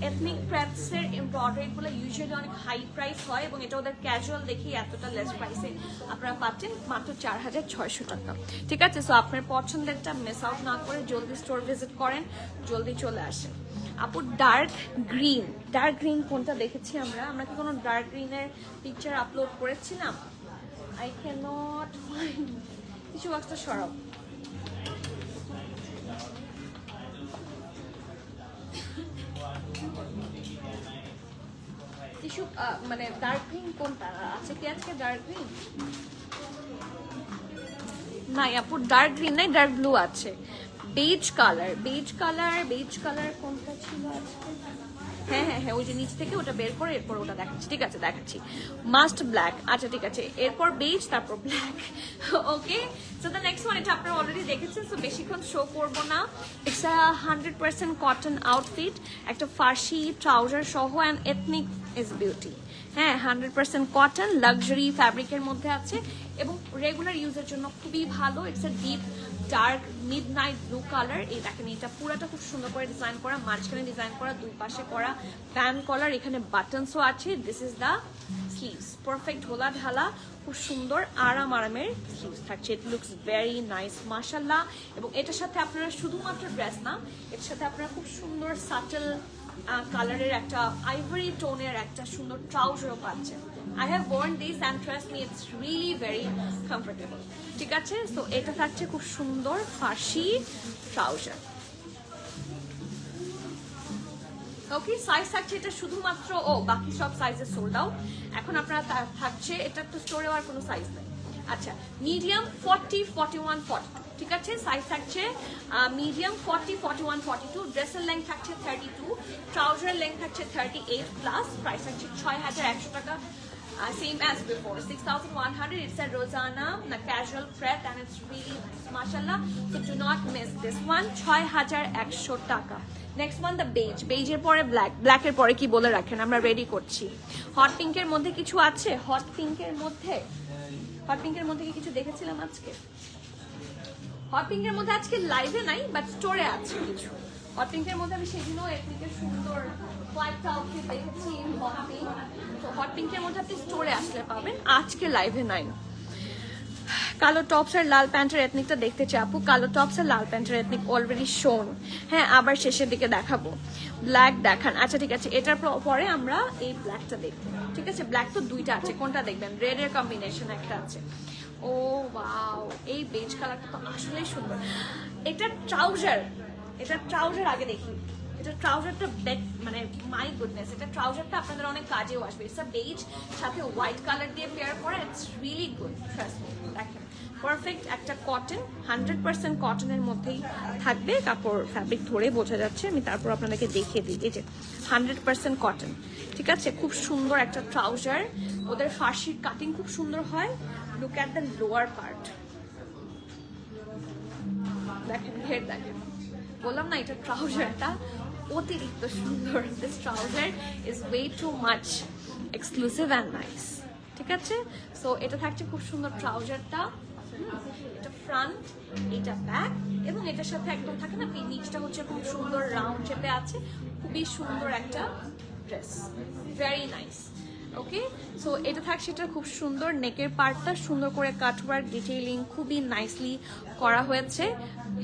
এথনিক ক্র্যাফটসের এমব্রয়ডারিগুলো ইউজুয়ালি অনেক হাই প্রাইস হয়, এবং এটা ওদের ক্যাজুয়াল দেখেই এতটা লেস প্রাইসে আপনারা পাচ্ছেন মাত্র 4600 টাকা। ঠিক আছে, সো আপনার পছন্দেরটা মিস আউট না করে জলদি স্টোর ভিজিট করেন, জলদি চলে আসেন। আপু ডার্ক গ্রিন কোনটা দেখেছি আমরা কি কোনো ডার্ক গ্রিনের পিকচার আপলোড করেছিলাম? I can not find. কিছু বক্সটা সরাও। টিস্যু মানে ডার্ক গ্রিন কোনটা আছে কি আজকে? ডার্ক গ্রিন নাই আপু, ডার্ক গ্রিন নাই, ডার্ক ব্লু আছে। বেজ কালার কোনটা ছিল আজকে? হ্যাঁ, ওই যে নিচ থেকে ওটা বের করে এরপর ওটা দেখাচ্ছি। ঠিক আছে, দেখাচ্ছি। Must black. আচ্ছা ঠিক আছে, এরপর বেজ, তারপর black. Okay, so the next one, এটা আপনারা অলরেডি দেখেছেন, সো বেশিক্ষণ শো করবো না। ইটস আ 100% কটন আউটফিট, একটা ফার্সি ট্রাউজার সহ, অ্যান্ড এথনিক ইজ বিউটি। হ্যাঁ, 100% কটন লাক্সারি ফ্যাব্রিকের মধ্যে আছে, এবং রেগুলার ইউজের জন্য খুবই ভালো। It's a deep dark midnight blue colour. এই দেখেন এটা পুরাটা খুব সুন্দর করে ডিজাইন করা, মাঝখানে ডিজাইন করা, দুই পাশে করা প্যান কলার, এখানে বাটনসও আছে। This is the sleeves, perfect ঢোলা ঢালা, খুব সুন্দর আরামের স্লিভস থাকছে। ইট লুকস ভেরি নাইস মাশাআল্লাহ। এবং এটার সাথে আপনারা শুধুমাত্র ড্রেস না, এটার সাথে আপনারা খুব সুন্দর সাটল কালারের একটা আইভরি টোনের একটা সুন্দর ট্রাউজারও পাচ্ছেন। I have worn this and trust me, it's really very comfortable. ঠিক আছে, সো এটা থাকছে খুব সুন্দর ফার্সি ট্রাউজার। ওকে, সাইজ থাকছে এটা শুধুমাত্র, বাকি সব সাইজে সোল্ড আউট। এখন আপনারা থাকছে, এটা তো স্টোরেও আর কোনো সাইজ নেই। আচ্ছা, মিডিয়াম 40 41 42। ঠিক আছে, সাইজ থাকছে মিডিয়াম 40 41 42। ড্রেসের লেন্থ থাকছে 32, ট্রাউজারের লেন্থ থাকছে 38 প্লাস। প্রাইস থাকছে 6100 টাকা, same as before, 6100. It's a Rosanna casual prep, and it's really nice, mashallah. So do not miss this one. 6100 টাকা। নেক্সট ওয়ান, দ্য বেজের পরে ব্ল্যাকের পরে কি বলে রাখেন, আমরা রেডি করছি। হট পিঙ্কের মধ্যে কিছু আছে, হট পিঙ্কের মধ্যে কি কিছু দেখেছিলাম আজকে? হট পিঙ্কের মধ্যে আজকে লাইভে নাই, বাট স্টোরে আছে কিছু। হট পিঙ্কের মধ্যে আমি সেদিনও এথনিকের সুন্দর হোয়াইট আউটফিট দেখেছি, হট পিঙ্ক। তো হট পিঙ্কের মধ্যে আপনি স্টোরে আসলে পাবেন, আজকে লাইভে নাই। কালো টপস আর লাল প্যান্টের এথনিকটা দেখতে চাই আপু। কালো টপস আর লাল প্যান্টের এথনিক অলরেডি শোন, হ্যাঁ আবার শেষের দিকে দেখাবো। ব্ল্যাক দেখান। আচ্ছা ঠিক আছে, এটার পরে আমরা এই ব্ল্যাকটা দেখবো। ঠিক আছে, ব্ল্যাক তো দুইটা আছে, কোনটা দেখবেন? রেড এর কম্বিনেশন একটা আছে। ও ওয়াও, এই বেজ কালারটা তো আসলেই সুন্দর। এটা ট্রাউজার আগে দেখি। এটা ট্রাউজারটা মানে মাই গুডনেস, এটা ট্রাউজারটা আপনাদের অনেক কাজেও আসবে। ইটস আ বেজ, সাথে হোয়াইট কালার দিয়ে পেয়ার করা, it's really good. Trust me, দেখেন পারফেক্ট একটা কটন, 100% কটনের মধ্যেই থাকবে। কাপড় ফ্যাব্রিক ধরে বোঝা যাচ্ছে, আমি তারপর আপনাদেরকে দেখিয়ে দিই। এই যে 100% কটন, ঠিক আছে? খুব সুন্দর একটা ট্রাউজার, ওদের ফার্সির কাটিং খুব সুন্দর হয়। Look at the lower part, দেখেন ঘের দেখেন, বললাম না এটা ট্রাউজারটা অতিরিক্ত সুন্দর। This trouser is way too much exclusive and nice, ঠিক আছে? সো এটা থাকছে খুব সুন্দর ট্রাউজারটা, এটা ফ্রন্ট, এটা ব্যাক, এবং এটার সাথে একদম থাকে না নিচটা হচ্ছে খুব সুন্দর রাউন্ড শেপে আছে, খুবই সুন্দর একটা ড্রেস, ভেরি নাইস। ওকে, সো এটা থাকছে, এটা খুব সুন্দর, নেকের পার্টটা সুন্দর করে কাটওয়ার্ক ডিটেইলিং খুবই নাইসলি করা হয়েছে,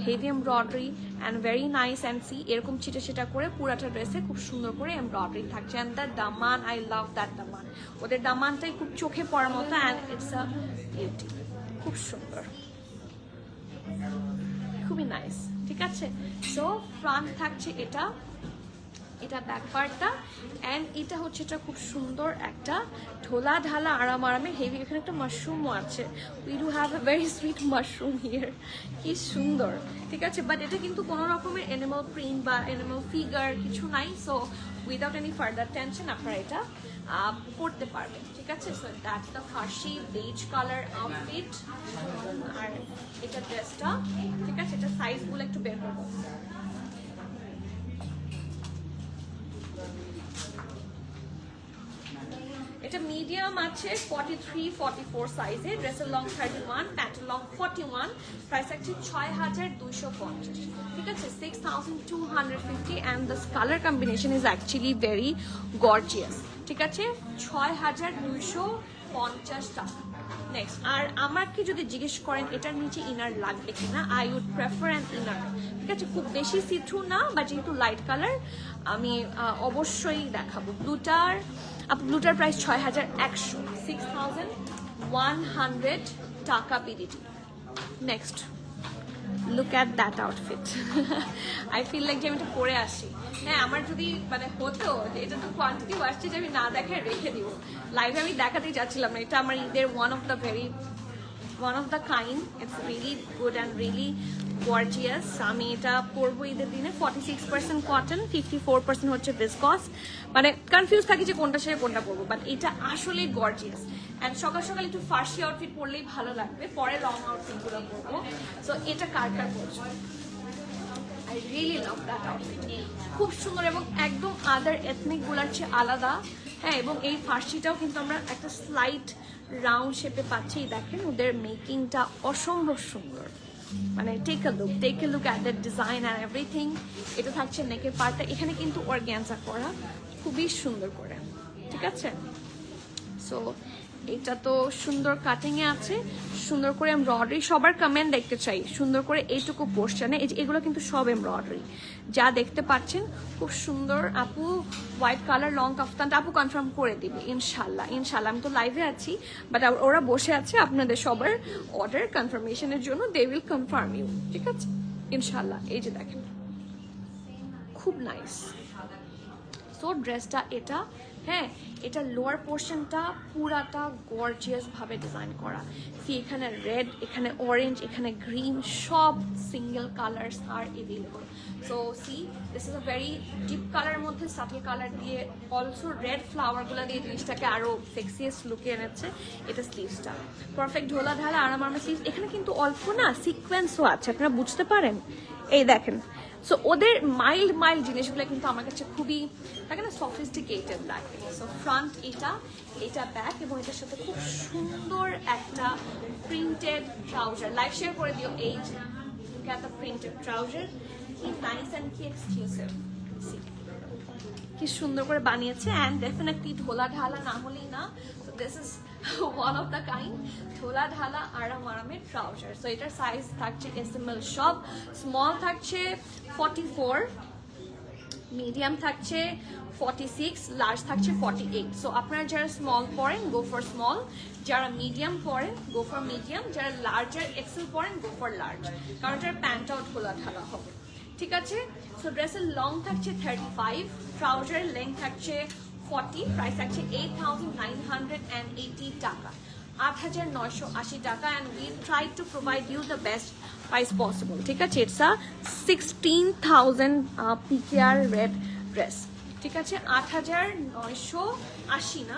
heavy embroidery and very nice. And see এরকম ছিটে ছিটা করে পুরাটা ড্রেসে খুব সুন্দর করে এমব্রয়ডারি থাকছে। And the Daman, I love that দামান, ওদের দামানটাই খুব চোখে পড়ার মতো, অ্যান্ড ইটস আ বিউটি, খুব সুন্দর, খুবই নাইস, ঠিক আছে? সো ফ্রন্ট থাকছে এটা, এটা ব্যাক পার্টটা, অ্যান্ড এটা হচ্ছে এটা খুব সুন্দর একটা ঢোলা ঢালা আরামে হেভি। এখানে একটা মাশরুমও আছে, we do have a very sweet mushroom here, কি সুন্দর, ঠিক আছে? বাট এটা কিন্তু কোনো রকমের অ্যানিমাল প্রিন্ট বা অ্যানিমাল ফিগার কিছু নাই। So without any further tension আপনারা এটা পড়তে পারবেন, ঠিক আছে? So that's the Farsi beige colour outfit. আর এটা ড্রেসটা, ঠিক আছে? এটা সাইজগুলো একটু বের করবো। এটা মিডিয়াম আছে 43, 44 সাইজে, ড্রেসের লং 31, প্যান্টের লং 41, প্রাইস আছে 6250, ঠিক আছে? 6250, and this colour combination is actually very gorgeous, ঠিক আছে? 6250 টাকা। নেক্সট, আর আমাকে যদি জিজ্ঞেস করেন এটার নিচে ইনার লাগবে কিনা, I would prefer an inner, ঠিক আছে? খুব বেশি সিথ্রু না, বা যেহেতু লাইট কালার আমি অবশ্যই দেখাবো। ব্লুটার প্রাইস 6100, 6100 টাকা PDT. Next, look at that outfit, I feel like যে আমি এটা পরে আসি। হ্যাঁ, আমার যদি মানে হতো যে এটা তো কোয়ান্টিটি আসছে যে আমি না দেখে রেখে দিব, লাইভে আমি দেখাতেই চাচ্ছিলাম না। এটা আমার ঈদের one of the kind, it's really good and really gorgeous. আমি এটা পরবো ঈদের দিনে। 46% কটন, 54% হচ্ছে ভিসকস। মানে কনফিউজ থাকি যে কোনটা সেরে কোনটা পরবো, বাট এটা আসলে গর্জিয়াস। অ্যান্ড সকাল সকাল একটু ফার্সি আউটফিট পরলেই ভালো লাগবে, পরে লং আউটফিটগুলো পরবো। সো এটা কার পরছো? I really love that outfit, খুব সুন্দর এবং একদম আদার এথনিকগুলোর চেয়ে আলাদা। হ্যাঁ, এবং এই ফার্সিটাও কিন্তু আমরা একটা স্লাইট রাউন্ড শেপে পাচ্ছি। দেখেন ওদের মেকিংটা অসম্ভব সুন্দর, মানে take a look at that design and everything. এটা থাকছে নেকের পার্টটা, এখানে কিন্তু অর্গ্যানজা করা খুবই সুন্দর করে, ঠিক আছে? সো এটা তো সুন্দর কাটিংয়ে আছে, সুন্দর করে এমব্রয়ডারি। সবার কমেন্ট দেখতে চাই সুন্দর করে এইটুকু পোর্শনে, এই যে এগুলো কিন্তু সব এমব্রয়ডারি যা দেখতে পাচ্ছেন, খুব সুন্দর। আপু হোয়াইট কালার লং কাফতানটা আপু কনফার্ম করে দিবে ইনশাল্লাহ। আমি তো লাইভে আছি, বাট ওরা বসে আছে আপনাদের সবার অর্ডার কনফার্মেশনের জন্য, দে উইল কনফার্ম ইউ, ঠিক আছে? ইনশাল্লাহ। এই যে দেখেন খুব নাইস। সো ড্রেসটা এটা, হ্যাঁ, এটা লোয়ার পোর্শনটা পুরাটা গর্জিয়াস ভাবে ডিজাইন করা। সি এখানে রেড, এখানে অরেঞ্জ, এখানে গ্রিন, সব single colours are available. So see this is a very deep কালারের মধ্যে সাটল কালার দিয়ে, অলসো রেড ফ্লাওয়ারগুলো দিয়ে জিনিসটাকে আরও সেক্সিয়েস্ট লুকে এনেছে। এটা স্লিভসটা পারফেক্ট ঢোলা ঢালা আরাম স্লিভস। এখানে কিন্তু অল্প না সিকোয়েন্সও আছে, আপনারা বুঝতে পারেন। এই দেখেন, সো ওদের মাইল্ড জিনিসগুলো কিন্তু আমার কাছে খুবই থাকে না, সফিস্টিকেটেড লাগে। সো ফ্রন্ট এটা ব্যাক, এবং এটার সাথে খুব সুন্দর একটা প্রিন্টেড ট্রাউজার। লাইভ শেয়ার করে দিও। এই যে একটা প্রিন্টেড ট্রাউজার, কি নাইস অ্যান্ড কি এক্সক্লুসিভ, কি সুন্দর করে বানিয়েছে। অ্যান্ড ডেফিনেটলি ঢোলা ঢালা না হলেই না। So this is one of the kind ঢোলা ঢালা আরামের ট্রাউজার। সো এটার সাইজ থাকছে এসএমএল সব, স্মল থাকছে 44, মিডিয়াম থাকছে 46, লার্জ থাকছে 48। সো আপনারা যারা স্মল পরেন গো ফর স্মল, যারা মিডিয়াম পরেন গো ফর মিডিয়াম, যারা লার্জার এক্সেল পরেন গো ফর লার্জ, কারণ যারা প্যান্টটাও ঢোলা ঢালা হবে। ঠিক আছে। সো ড্রেসের লং থাকছে 35, ট্রাউজারের লেন্থ থাকছে 40, প্রাইস থাকছে 8,980 টাকা, 8,980 টাকা। And will try to provide you the best price possible. ঠিক আছে, it's a 16,000 PKR red dress. ঠিক আছে, 8,980 না,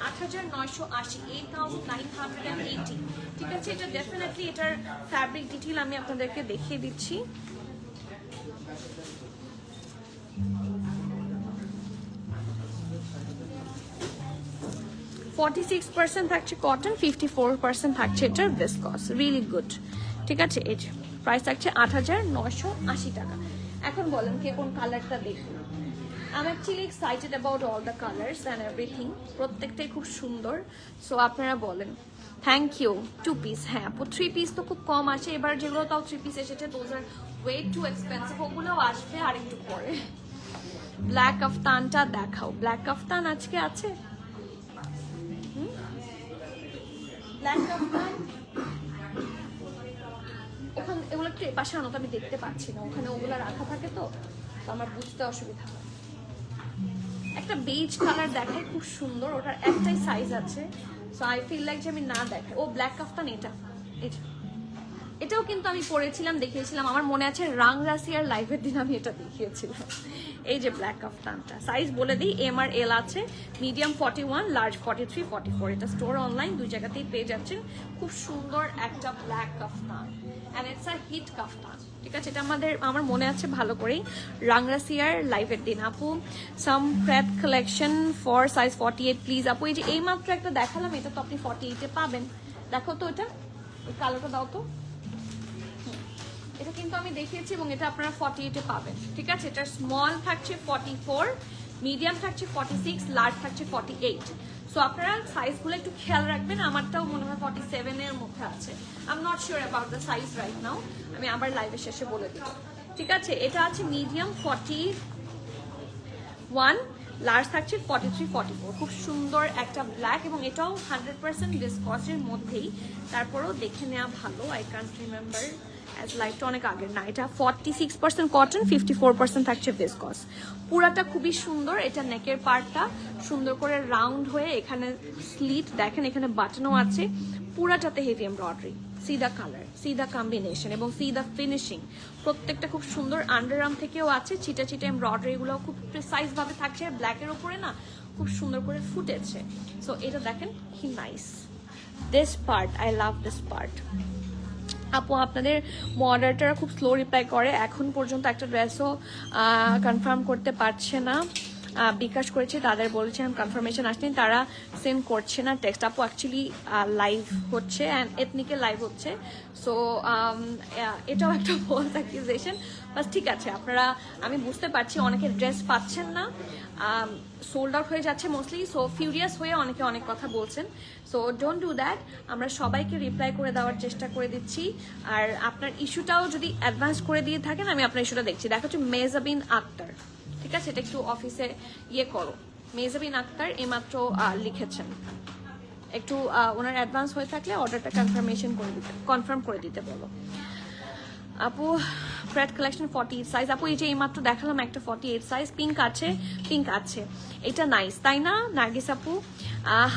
8,980, 8,980। ঠিক আছে, এটা ডেফিনেটলি এটার ফ্যাব্রিক ডিটেইল আমি আপনাদেরকে দেখিয়ে দিচ্ছি। (46% থাকছে কটন, 54% থাকছে এটার ভিসকস, রিয়েলি গুড। ঠিক আছে, এই যে প্রাইস থাকছে 8,980 টাকা। এখন বলেন কে কোন কালারটা দেখুন। I'm actually excited about all the colors and everything. প্রত্যেকটাই খুব সুন্দর। সো আপনারা বলেন। Thank you. 2 পিস, হ্যাঁ আপু 3 পিস তো খুব কম আসে এবার, যেগুলো তাও 3 পিস এসেছে those are way too expensive, ওগুলোও আসবে আর একটু পরে। ব্ল্যাক কাফতানটা দেখাও। ব্ল্যাক কাফতান আজকে আছে? ব্ল্যাক কাফতান ওখানে, এগুলো একটু এপাশে আনো তো, আমি দেখতে পাচ্ছি না, ওখানে ওগুলো রাখা থাকে তো আমার বুঝতে অসুবিধা হয়। একটা বেজ কালার দেখায় খুব সুন্দর, ওটার একটাই সাইজ আছে, সো আই ফিল লাইক যে আমি না দেখাই। ও ব্ল্যাক কাফতান, এটাও কিন্তু আমি পরেছিলাম, দেখিয়েছিলাম, আমার মনে আছে রাংরাসিয়ার লাইভের দিন আমি এটা দেখিয়েছিলাম। এই যে ব্ল্যাক কাফতানটা, সাইজ বলে দিই, এম আর এল আছে, মিডিয়াম 41, লার্জ 43, 44। এটা স্টোর অনলাইন দুই জায়গাতেই পেয়ে যাচ্ছেন। খুব সুন্দর একটা black kaftan, and it's a hit kaftan. ঠিক আছে, এটা আমার মনে আছে ভালো করেই রাংরাসিয়ার লাইভের দিন। আপু some pret collection for size 48 please. আপু এই যে এই মাত্র একটা দেখালাম, এটা তো আপনি 48-এ পাবেন। দেখো তো এটা, ওই কালোটা দাও তো। এটা কিন্তু আমি দেখিয়েছি এবং এটা আপনারা 48-এ পাবেন। ঠিক আছে, এটা স্মল থাকছে 44, মিডিয়াম থাকছে 46, লার্জ থাকছে 48। সো আপনারা সাইজগুলো একটু খেয়াল রাখবেন। আমারটাও মনে হয় 47-এর মধ্যে আছে, I am not sure about the size right now, আমি আবার লাইভের শেষে বলে দিব। ঠিক আছে, এটা আছে মিডিয়াম 41, লার্জ থাকছে 43, 44। খুব সুন্দর একটা ব্ল্যাক, এবং এটাও 100% ভিসকসের মধ্যেই, তারপরেও দেখে নেওয়া ভালো। আই কান্ট রিমেম্বার, অ্যাজ লাইভটা অনেক আগের না। এটা 46% কটন, 54% থাকছে ভিসকস। পুরাটা খুবই সুন্দর। এটা নেকের পার্টটা সুন্দর করে রাউন্ড হয়ে, এখানে স্লিট দেখেন, এখানে বাটনও আছে, পুরাটাতে heavy embroidery. See the colour, see the combination এবং সি দ্য ফিনিশিং, প্রত্যেকটা খুব সুন্দর। আন্ডারআর্ম থেকেও আছে, চিটা চিটা এমব্রয়ডারিগুলো খুব প্রিসাইজ ভাবে থাকছে, ব্ল্যাকের উপরে না খুব সুন্দর করে ফুটেছে। সো এটা দেখেন কি nice, this part, I love this part. আপু আপনাদের মডারেটররা খুব স্লো রিপ্লাই করে, এখন পর্যন্ত একটা ড্রেসও কনফার্ম করতে পারছে না। বিকাশ করেছে, তাদের বলছেন কনফার্মেশন আসেনি, তারা সেন্ড করছে না টেক্সট। আপু অ্যাকচুয়ালি লাইভ হচ্ছে, অ্যান্ড এথনিকের লাইভ হচ্ছে, সো এটাও একটা ফলস অ্যাকিউজেশন। বাস ঠিক আছে, আপনারা, আমি বুঝতে পারছি অনেকে ড্রেস পাচ্ছেন না, সোল্ড আউট হয়ে যাচ্ছে মোস্টলি, সো ফিউরিয়াস হয়ে অনেকে অনেক কথা বলছেন। সো ডোন্ট ডু দ্যাট, আমরা সবাইকে রিপ্লাই করে দেওয়ার চেষ্টা করে দিচ্ছি। আর আপনার ইস্যুটাও যদি অ্যাডভান্স করে দিয়ে থাকেন, আমি আপনার ইস্যুটা দেখছি। দেখা হচ্ছে মেজাবিন আক্তার, ঠিক আছে, এটা একটু অফিসে ইয়ে করো। মেজাবিন আক্তার এইমাত্র লিখেছেন, একটু ওনার অ্যাডভান্স হয়ে থাকলে অর্ডারটা কনফার্ম করে দিতে বলো। আপু প্রেট কালেকশন 48 সাইজ। আপু এই যে এইমাত্র দেখালাম একটা 48 সাইজ, পিঙ্ক আছে, পিঙ্ক আছে, এটা নাইস তাই না নার্গিস আপু?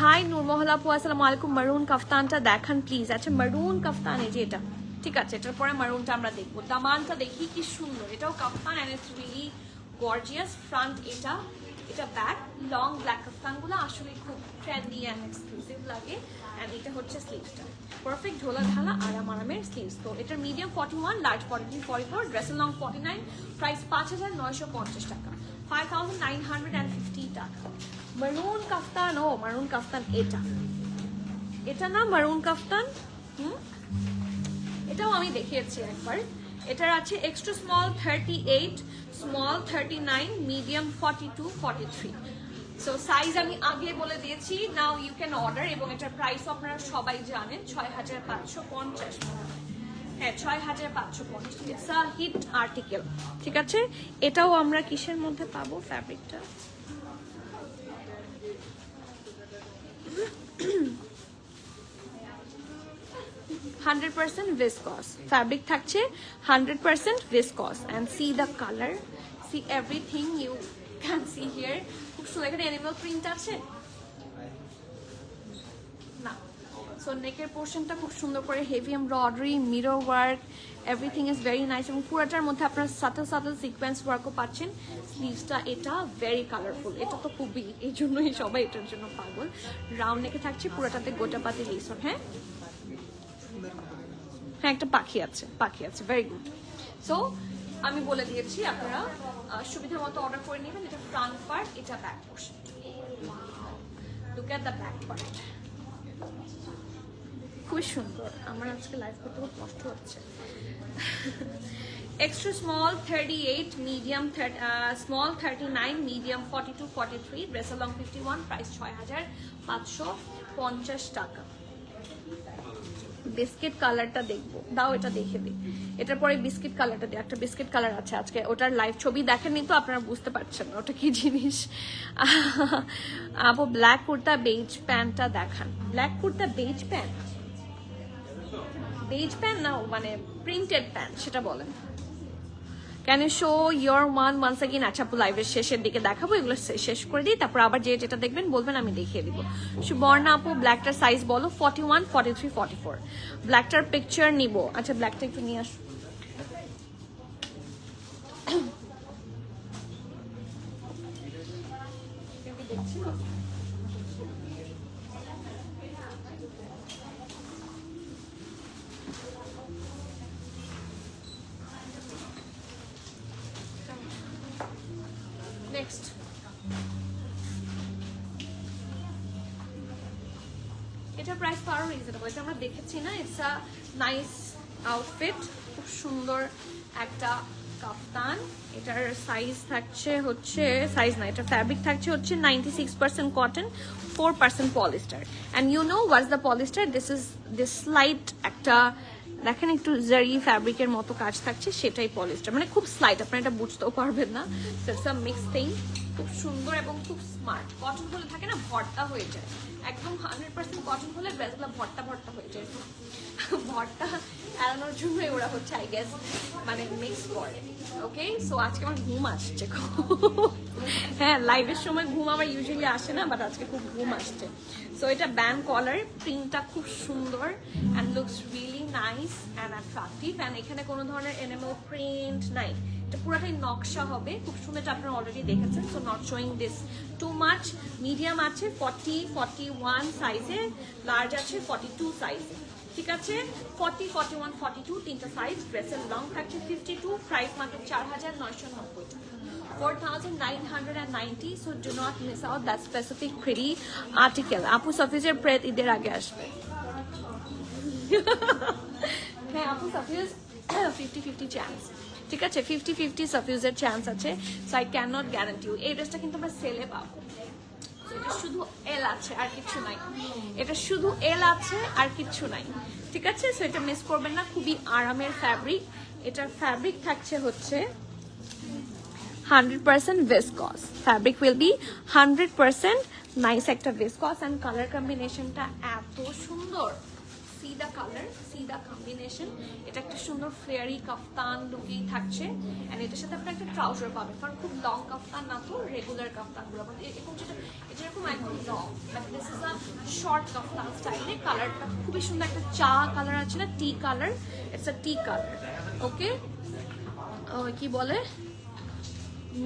হাই নূরমহল আপু, আসসালামু আলাইকুম। মারুন কাফতানটা দেখান প্লিজ। আচ্ছা মারুন কাফতান, এই যে এটা, ঠিক আছে, এটার পরে মারুনটা আমরা দেখবো। দামানটা দেখি কি সুন্দর, এটাও kaftan, and it's really gorgeous. Front এটা, এটা ব্যাক, লং ব্ল্যাক কাফতানগুলো আসলে খুব ট্রেন্ডি অ্যান্ড এক্সক্লুসিভ লাগে। অ্যান্ড এটা হচ্ছে স্লিভসটা, পারফেক্ট ঢোলা ঢালা আরামের স্লিভস। তো এটার মিডিয়াম 41, লার্জ 43, 44, ড্রেসের লং 49, প্রাইস 5,950 টাকা, 5,950 টাকা। মারুন কাফতান, ও মারুন কাফতান, এটা না মারুন কাফতান, এটাও আমি দেখিয়েছি একবার। এটার আছে extra small 38, small 39, medium 42, 43। So size আমি আগে বলে দিয়েছি, নাও ইউ ক্যান অর্ডার। এবং এটার প্রাইস আপনারা সবাই জানেন, 6,550। হ্যাঁ 6,550। ইটস আ হিট আর্টিকেল, ঠিক আছে। এটাও আমরা কিসের মধ্যে পাবো ফ্যাব্রিকটা? 100% viscose fabric থাকছে, 100% viscose, and see the color, see everything you can see here. খুব সুন্দর একটা অ্যানিমাল প্রিন্ট আছে না, সো নেকের পোর্শনটা খুব সুন্দর করে heavy embroidery, mirror work, everything is very nice, এবং পুরোটার মধ্যে আপনারা সাটল সাটল সিকোয়েন্স ওয়ার্কও পাচ্ছেন। স্লিভসটা এটা ভেরি কালারফুল, এটা তো খুবই, এই জন্যই সবাই এটার জন্য পাগল। রাউন্ড নেকে থাকছে, পুরোটাতে গোটাপাতি লেস, হ্যাঁ হ্যাঁ একটা পাখি আছে, পাখি আছে, ভেরি গুড। সো আমি বলে দিয়েছি, আপনারা সুবিধা মতো অর্ডার করে নেবেন। এটা ফ্রন্ট পার্ট, এটা back portion. Look at the back part, খুবই সুন্দর। আমার আজকে লাইভ করতে খুব কষ্ট হচ্ছে। Extra small 38, medium small 39, medium 42, 43, dress long 51, price 6550 টাকা। বিস্কিট কালারটা দেখবো, দাও এটা দেখে দিই। এটার পরে বিস্কিট কালারটা দিই, একটা বিস্কিট কালার আছে আজকে, ওটার লাইভ ছবি দেখেননি তো আপনারা বুঝতে পারছেন না ওটা কি জিনিস। আপু ব্ল্যাক কুর্তা বেজ প্যান্টটা দেখান। Black kurta beige pant, beige pant না মানে প্রিন্টেড প্যান্ট, সেটা বলেন। Can you show your once again? আচ্ছা আপু লাইভের শেষের দিকে দেখাবো, এগুলো শেষ করে দিই, তারপর আবার যেটা দেখবেন বলবেন, আমি দেখিয়ে দিব। সুবর্ণা আপু ব্ল্যাকটার সাইজ বলো। 41, 43, 44। ব্ল্যাকটার পিকচার নিব। আচ্ছা ব্ল্যাকটা একটু নিয়ে আসো। নেক্সট এটা প্রাইস তো আরো রিজনেবল, এটা আমরা দেখেছি না। ইটস আ নাইস আউটফিট, খুব সুন্দর একটা কাফতান। এটার সাইজ থাকছে হচ্ছে, সাইজ না, এটা ফ্যাব্রিক থাকছে হচ্ছে 96% cotton, 4% polyester. And you know what's the polyester? This slight একটা দেখেন একটু জারি ফ্যাব্রিকের মতো কাজ থাকছে, সেটাই পলিস্টার, মানে খুব স্লাইট, আপনারা এটা বুঝতেও পারবেন না। ইটস আ মিক্স থিং, খুব সুন্দর এবং খুব স্মার্ট। কটন হলে থাকে না ভর্তা হয়ে যায়, একদম 100% কটন হলে ড্রেসগুলো ভর্তা ভর্তা হয়ে যায়। ভর্তা এড়ানোর জন্যই ওরা হচ্ছে আই গেস মানে মিক্স করে। ওকে, সো আজকে আমার ঘুম আসছে। হ্যাঁ লাইভের সময় ঘুম আমার ইউজুয়ালি আসে না, বাট আজকে খুব ঘুম আসছে। সো এটা ব্যান্ড কলার, প্রিন্টটা খুব সুন্দর and looks really nice and attractive. And এখানে কোনো ধরনের এনিমেল প্রিন্ট নাই, এটা পুরোটাই নকশা হবে, খুব সুন্দর। এটা আপনারা অলরেডি দেখেছেন, so not showing this too much. Medium আছে 40, 41 সাইজে, লার্জ আছে 42 সাইজে, ঠিক আছে। 40, 41, 42 তিনটা সাইজ। ড্রেসের লং থাকছে 52, প্রাইস মাত্র 4990 টাকা, 4990। So do not miss out that specific pretty article. আপু সফিজের প্রেত ঈদের আগে আসবে। হ্যাঁ আপু সফিজ 50-50 চান্স, ঠিক আছে, 50-50 সাফিউজের চান্স আছে। So I can not guarantee you. এই ড্রেসটা কিন্তু আমরা সেলে পাবো, এটা শুধু এল আছে আর কিছু নাই, এটা শুধু এল আছে আর কিছু নাই, ঠিক আছে। সো এটা মিস করবেন না, খুবই আরামের ফ্যাব্রিক। এটার ফ্যাব্রিক থাকছে হচ্ছে 100% viscose. Fabric will be 100% nice একটা viscose, and color combinationটা এত সুন্দর। See the color, see the combination. এটা একটা সুন্দর ফ্লেয়ারি কাফতান লুকেই থাকছে, এন্ড এটার সাথে আপনারা একটা ট্রাউজার পাবেন, কারণ খুব লং কাফতান না তো রেগুলার কাফতানগুলো, মানে এরকম এটা এরকম একদম long, but this is a short kaftan স্টাইলে। কালারটা খুবই সুন্দর, একটা চা কালার আছে না, tea colour, it's a tea colour. Okay, কি বলে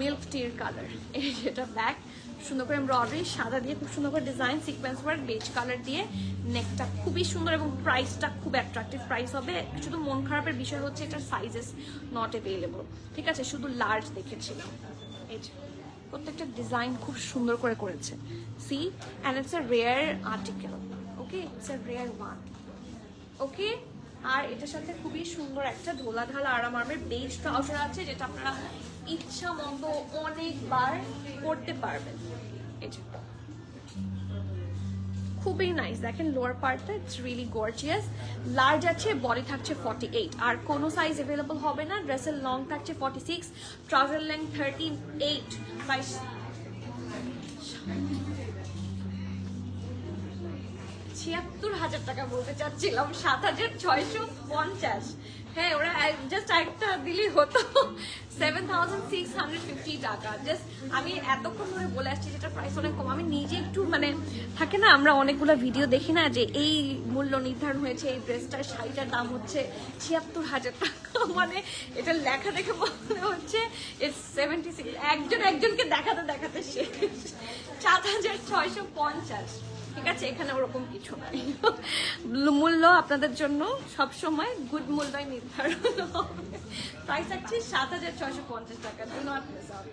মিল্ক টির কালার। এই যেটা ব্যাক সুন্দর করে এমব্রয়ডারি, সাদা দিয়ে খুব সুন্দর করে design, sequence work, beige colour দিয়ে। নেকটা খুবই সুন্দর এবং প্রাইসটা খুব অ্যাট্রাকটিভ প্রাইস হবে। শুধু মন খারাপের বিষয় হচ্ছে এটার সাইজেস নট অ্যাভেলেবল, ঠিক আছে, শুধু লার্জ দেখেছিলাম। এই যে প্রত্যেকটা ডিজাইন খুব সুন্দর করে করেছে, see, and it's a rare article. Okay, it's a rare one. Okay, আর এটার সাথে খুবই সুন্দর একটা ধোলাঢালা আরাম আরামের বেজ ট্রাউজার আছে, যেটা আপনারা ইচ্ছা মতো অনেকবার করতে পারবেন। এই যে খুবই নাইস, দেখেন লোয়ার পার্টটা ইটস রিয়েলি গর্জিয়াস। লার্জ আছে, বডি থাকছে 48, আর কোনো সাইজ অ্যাভেলেবল হবে না। ড্রেসের লং থাকছে 46, ট্রাউজার লেন্থ 38, প্রাইস ৭৬,০০০ টাকা বলতে চাচ্ছিলাম, ৭,৬৫০। হ্যাঁ, ওরা জাস্ট একটা দিলেই হতো। 7,650 টাকা। জাস্ট আমি এতক্ষণ ধরে বলে আসছি যেটা প্রাইস অনেক কম। আমি নিজে একটু মানে থাকে না, আমরা অনেকগুলো ভিডিও দেখি না যে এই মূল্য নির্ধারণ হয়েছে, এই ড্রেসটার শাড়িটার দাম হচ্ছে ৭৬,০০০ টাকা। মানে এটা লেখা দেখে মনে হচ্ছে 76। একজনকে দেখাতে দেখাতে শেষ। ৭,৬৫০। ঠিক আছে, এখানে ওরকম কিছু নাই। মূল্য আপনাদের জন্য সবসময় গুড মূল্যই নির্ধারণ হবে। প্রাইস আছে ৭,৬৫০ টাকা। Do not miss out.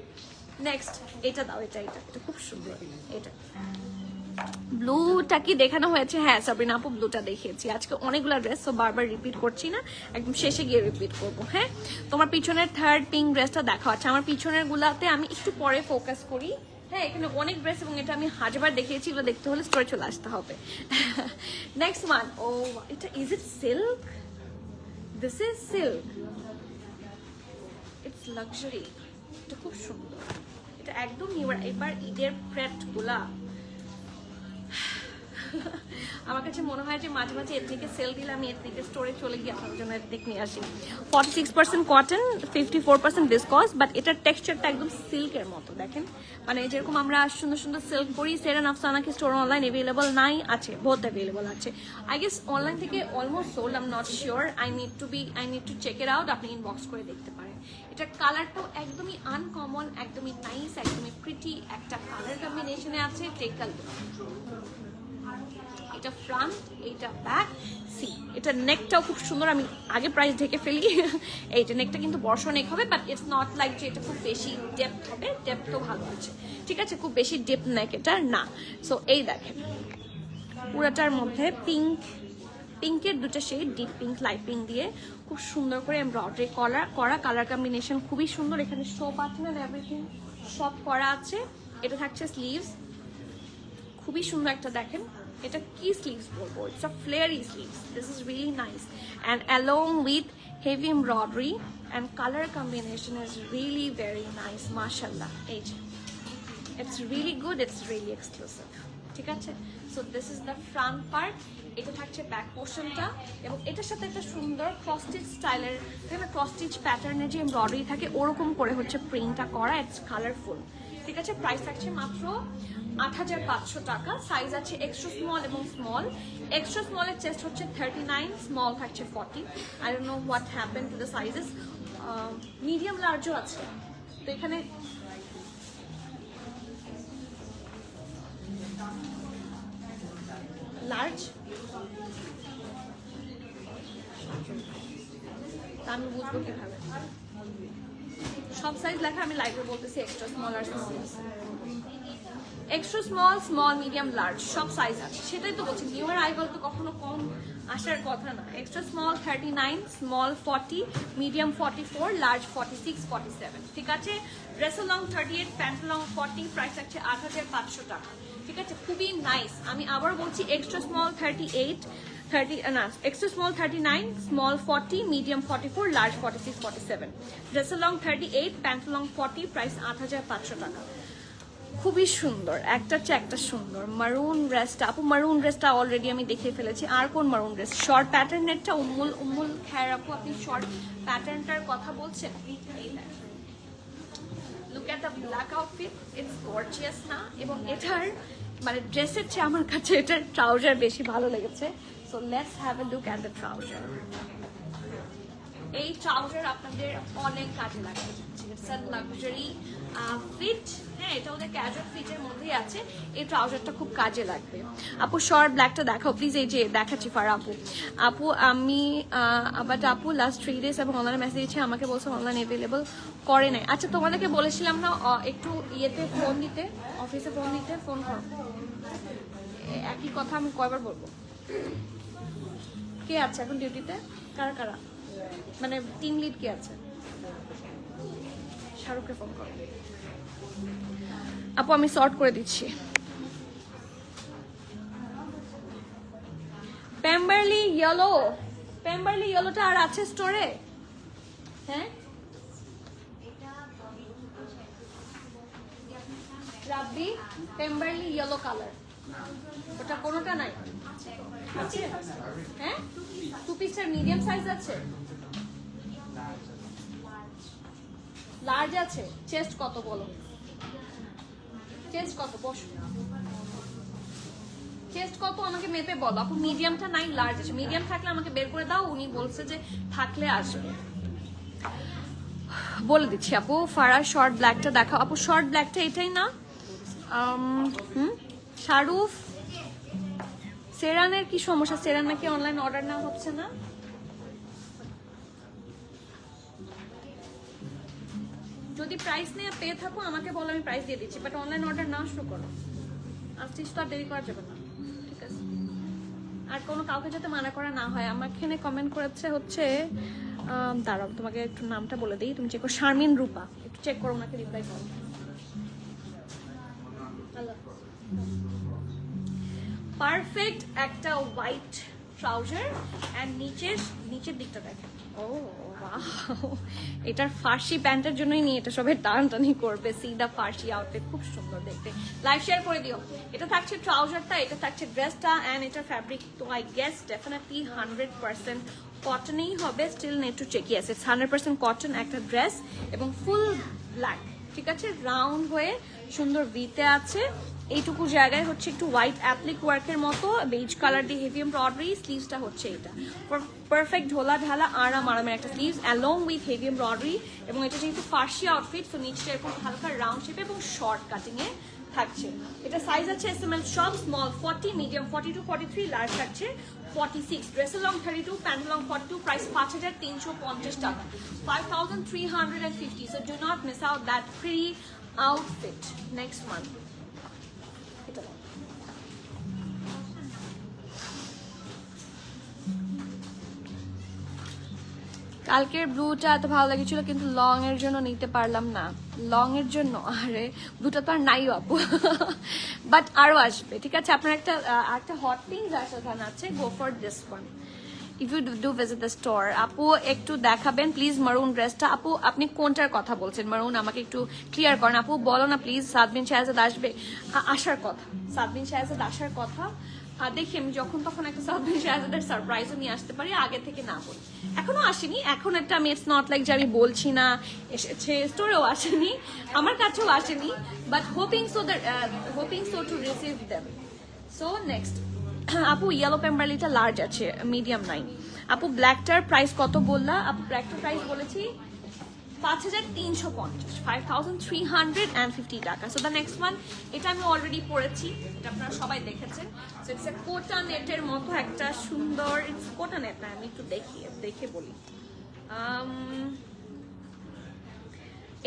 Next এটা দাও, এটা খুব সুন্দর। এটা ব্লুটা কি দেখানো হয়েছে? হ্যাঁ সাবরিনা আপু, ব্লুটা দেখিয়েছি। আজকে অনেকগুলো ড্রেস, তো বারবার রিপিট করছি না, একদম শেষে গিয়ে রিপিট করবো। হ্যাঁ, তোমার পিছনের থার্ড পিঙ্ক ড্রেসটা দেখা হচ্ছে। আমার পিছনের গুলাতে আমি একটু পরে ফোকাস করি। হ্যাঁ, এখানে অনেক ড্রেস এবং এটা আমি হাজারবার দেখিয়েছি, এগুলো দেখতে হলে স্টোরে চলে আসতে হবে। নেক্সট ওয়ান, ও এটা is it silk? This is silk, it's luxury. এটা খুব সুন্দর, এটা একদম নিউ। এবার ঈদের প্রেট গুলা আমার কাছে মনে হয় যে মাঝে মাঝে এথনিকে সেল দিলে আমি এথনিকের স্টোরে চলে গিয়ে আপনার জন্য এথনিক নিয়ে আসি। 46% কটন, 54% ভিসকস, বাট এটার টেক্সচারটা একদম সিল্কের মতো। দেখেন, মানে যেরকম আমরা সুন্দর সুন্দর সিল্ক পরি, সেরেন আফসানা কি স্টোর অনলাইন অ্যাভেলেবল নাই? আছে, বোথ অ্যাভেলেবল আছে। আই গেস অনলাইন থেকে almost sold, I am not sure. I need to check it out. আপনি ইনবক্স করে দেখতে পারেন। এটার কালারটাও একদমই আনকমন, একদমই নাইস, একদমই প্রিটি একটা কালার কম্বিনেশনে আছে। Take a look. এটা ফ্রন্ট, এটা ব্যাক। সি, এটা নেকটাও খুব সুন্দর। আমি আগে প্রাইস ঢেকে ফেলি। এইটা নেকটা কিন্তু বর্ষ নেক হবে, বাট ইটস নট লাইক যে এটা খুব বেশি ডেপথ হবে। ডেপথও ভালো আছে, ঠিক আছে, খুব বেশি ডেপথ নেক এটা না। সো এই দেখেন, পুরাটার মধ্যে পিঙ্কের দুটো shade, deep pink, light pink দিয়ে খুব সুন্দর করে এমব্রয়ডারি করা কালার কম্বিনেশন খুবই সুন্দর। এখানে শো বাটন এন্ড এভরিথিং সব করা আছে। এটা থাকছে স্লিভস, খুবই সুন্দর একটা। দেখেন এটা কি স্লিভস বলবো, it's a flary sleeves. This is really nice and along with heavy embroidery and colour combination is really very nice, মাশাআল্লাহ। এই যে it's really good, it's really exclusive, ঠিক আছে। So this is the front part. এটা থাকছে back পোর্শনটা, এবং এটার সাথে একটা সুন্দর ক্রস স্টিচ স্টাইলের, ক্রস স্টিচ প্যাটার্নের যে এমব্রয়ডারি থাকে ওরকম করে হচ্ছে প্রিন্টটা করা। ইটস কালারফুল, ঠিক আছে। প্রাইস থাকছে মাত্র ৮৫০০ টাকা। সাইজ আছে এক্সট্রা স্মল এবং স্মল। এক্সট্রা স্মলের চেস্ট হচ্ছে 39, স্মল থাকছে 40। I don't know what happen to the sizes. Medium লার্জও আছে। তো এখানে লার্জ, আমি বুঝবো কিভাবে? সব সাইজ লেখা, আমি লাইভে বলতেছি এক্সট্রা স্মল আর extra small, small, medium, large সব সাইজ আছে। সেটাই তো বলছি, নিউ অ্যারাইভাল তো কখনো কম আসার কথা না। Extra small 39, small 40, medium 44, large 46, 47, ঠিক আছে। Dress long 38, pant long 40। Price আছে ৮৫০০ টাকা, ঠিক আছে। খুবই নাইস। আমি আবার বলছি, extra small 38, extra small 39, small 40, medium 44, large 46, 47। Dress long 38, pant long 40। Price ৮৫০০ টাকা। খুবই সুন্দর, একটার চেয়ে একটা সুন্দর। মারুন ড্রেসটা, আপু মারুন ড্রেসটা অলরেডি আমি দেখিয়ে ফেলেছি। আর কোন মারুন ড্রেস? শর্ট প্যাটার্নেরটা, উম্মুল খায়ের আপু, আপনি শর্ট প্যাটার্নটার কথা বলছেন? Look at the black outfit, it's gorgeous না? এবং এটার মানে ড্রেসের চেয়ে আমার কাছে এটার ট্রাউজার বেশি ভালো লেগেছে। So let's have a look at the trouser. এই ট্রাউজার আপনাদের অনেক কাজে লাগবে। It's a luxury fit. হ্যাঁ, এটা ওদের ক্যাজুয়াল ফিটের মধ্যেই আছে। এই ট্রাউজারটা খুব কাজে লাগবে। আপু শর্ট ব্ল্যাকটা দেখাও প্লিজ। এই যে দেখাচ্ছি ফারা আপু আমি আবার আপু লাস্ট 3 days এবং অনলাইনে মেসেজ দিয়েছি, আমাকে বলছে অনলাইন অ্যাভেলেবল করে নাই। আচ্ছা, তোমাদেরকে বলেছিলাম না একটু ইয়েতে ফোন দিতে, অফিসে ফোন দিতে, ফোন করো। একই কথা আমি কয়বার বলবো? কে আছে এখন ডিউটিতে? কারা কারা? মানে টিম লিড কে আছে? শাহরুখকে ফোন করো। আপু আমি সর্ট করে দিচ্ছি। পেম্বারলি ইয়েলোটা আর আছে স্টোরে? হ্যাঁ, রাব্বি পেম্বারলি ইয়েলো কালার ওটা কোনোটা নাই আছে? হ্যাঁ, 2 পিসের মিডিয়াম সাইজ আছে, লার্জ আছে। চেস্ট কত বলো, চেস্ট কত? বসো, চেস্ট কত আমাকে মেপে বলো। আপু মিডিয়ামটা নাই, লার্জ আছে। মিডিয়াম থাকলে আমাকে বের করে দাও, উনি বলছে যে থাকলে আসবে। বলে দিচ্ছি আপু, ফারা শর্ট ব্ল্যাকটা দেখাও। আপু শর্ট ব্ল্যাকটা এটাই না? শারুফ, সেরানের কি সমস্যা? সেরান নাকি অনলাইন অর্ডার নেওয়া হচ্ছে না? যদি প্রাইস নিয়ে পেয়ে থাকো আমাকে বলো, আমি প্রাইস দিয়ে দিচ্ছি, বাট অনলাইন অর্ডার না শুরু করো, আসছিস তো আর দেরি করা যাবে না, ঠিক আছে? আর কোনো কাউকে যাতে মানা করা না হয়। আমার এখানে কমেন্ট করেছে হচ্ছে, দাঁড়াও তোমাকে একটু নামটা বলে দিই, তুমি চেক করো, শারমিন রূপা, একটু চেক করো, ওনাকে রিপ্লাই করো। পারফেক্ট একটা হোয়াইট ট্রাউজার এন্ড নিচের দিকটা দেখেন। ও ওয়াও, এটার ফার্সি প্যান্টের জন্যই নিয়ে এটা সবাই টানটানি করবে। সি দা ফার্সি আউটফিট, খুব সুন্দর দেখতে। লাইভ শেয়ার করে দিও। এটা থাকছে ট্রাউজারটা, এটা থাকছে ড্রেসটা, এন্ড এটার ফ্যাব্রিক তো আই গেস ডেফিনেটলি 100% কটনেই হবে। Still need to check. Yes, it's 100% cotton একটা ড্রেস এবং ফুল ব্ল্যাক, ঠিক আছে? রাউন্ড হয়ে সুন্দর ভিতে আছে। এইটুকু জায়গায় হচ্ছে একটু হোয়াইট অ্যাপ্লিক ওয়ার্কের মতো বেজ কালার দিয়ে হেভি এমব্রয়ডারি। স্লিভসটা হচ্ছে এটা পারফেক্ট ঢোলা ঢালা আরামের একটা sleeves along with heavy embroidery. এবং এটা যেহেতু ফার্সি আউটফিট, তো নিচটা এরকম হালকা রাউন্ড শেপে এবং শর্ট কাটিং এ থাকছে। এটা সাইজ আছে এসএমএল সব, স্মল 40, মিডিয়াম 40 to 43, লার্জ থাকছে 46। Dress long 32, pant long 42। Price 5350 টাকা, 5350। So do not miss out that pretty outfit. Next one, এটা কালকের ব্লুটা এত ভালো লেগেছিল, কিন্তু লং এর জন্য নিতে পারলাম না। লং এর জন্য আরে ব্লুটা তো আর নাই আপু, বাট আরো আসবে, ঠিক আছে? আপনার একটা হট পিঙ্ক যার সাথে আছে, go for this one if you do visit the store. আপু একটু দেখাবেন প্লিজ মারুন ড্রেসটা। আপু আপনি কোনটার কথা বলছেন? মারুন আমাকে একটু ক্লিয়ার করেন। আপু বলো না প্লিজ। সাদবিন শাহজাদ আসবে, আসার কথা, সাদবিন শাহজাদ আসার কথা। দেখি আমি যখন তখন একটা সাদবিন শাহজাদের সারপ্রাইজও নিয়ে আসতে পারি, আগে থেকে না বলি। এখনো আসেনি, এখন একটা আমি, ইটস নট লাইক যে আমি বলছি না এসেছে, স্টোরেও আসেনি, আমার কাছেও আসেনি, but hoping so to receive them. So next আপু ইয়েলো পেম্বারলিটা লার্জ আছে, মিডিয়াম নাই। আপু ব্ল্যাকটার প্রাইস কত বললা? আপু ব্ল্যাকটার প্রাইস বলেছি 5350, 5350 টাকা। সো দ্য নেক্সট ওয়ান, এটা আমি অলরেডি পরেছি, এটা আপনারা সবাই দেখেছেন। সো ইটস এ কোটা নেটের মতো একটা সুন্দর, ইটস কোটা নেট না, আমি একটু দেখে বলি,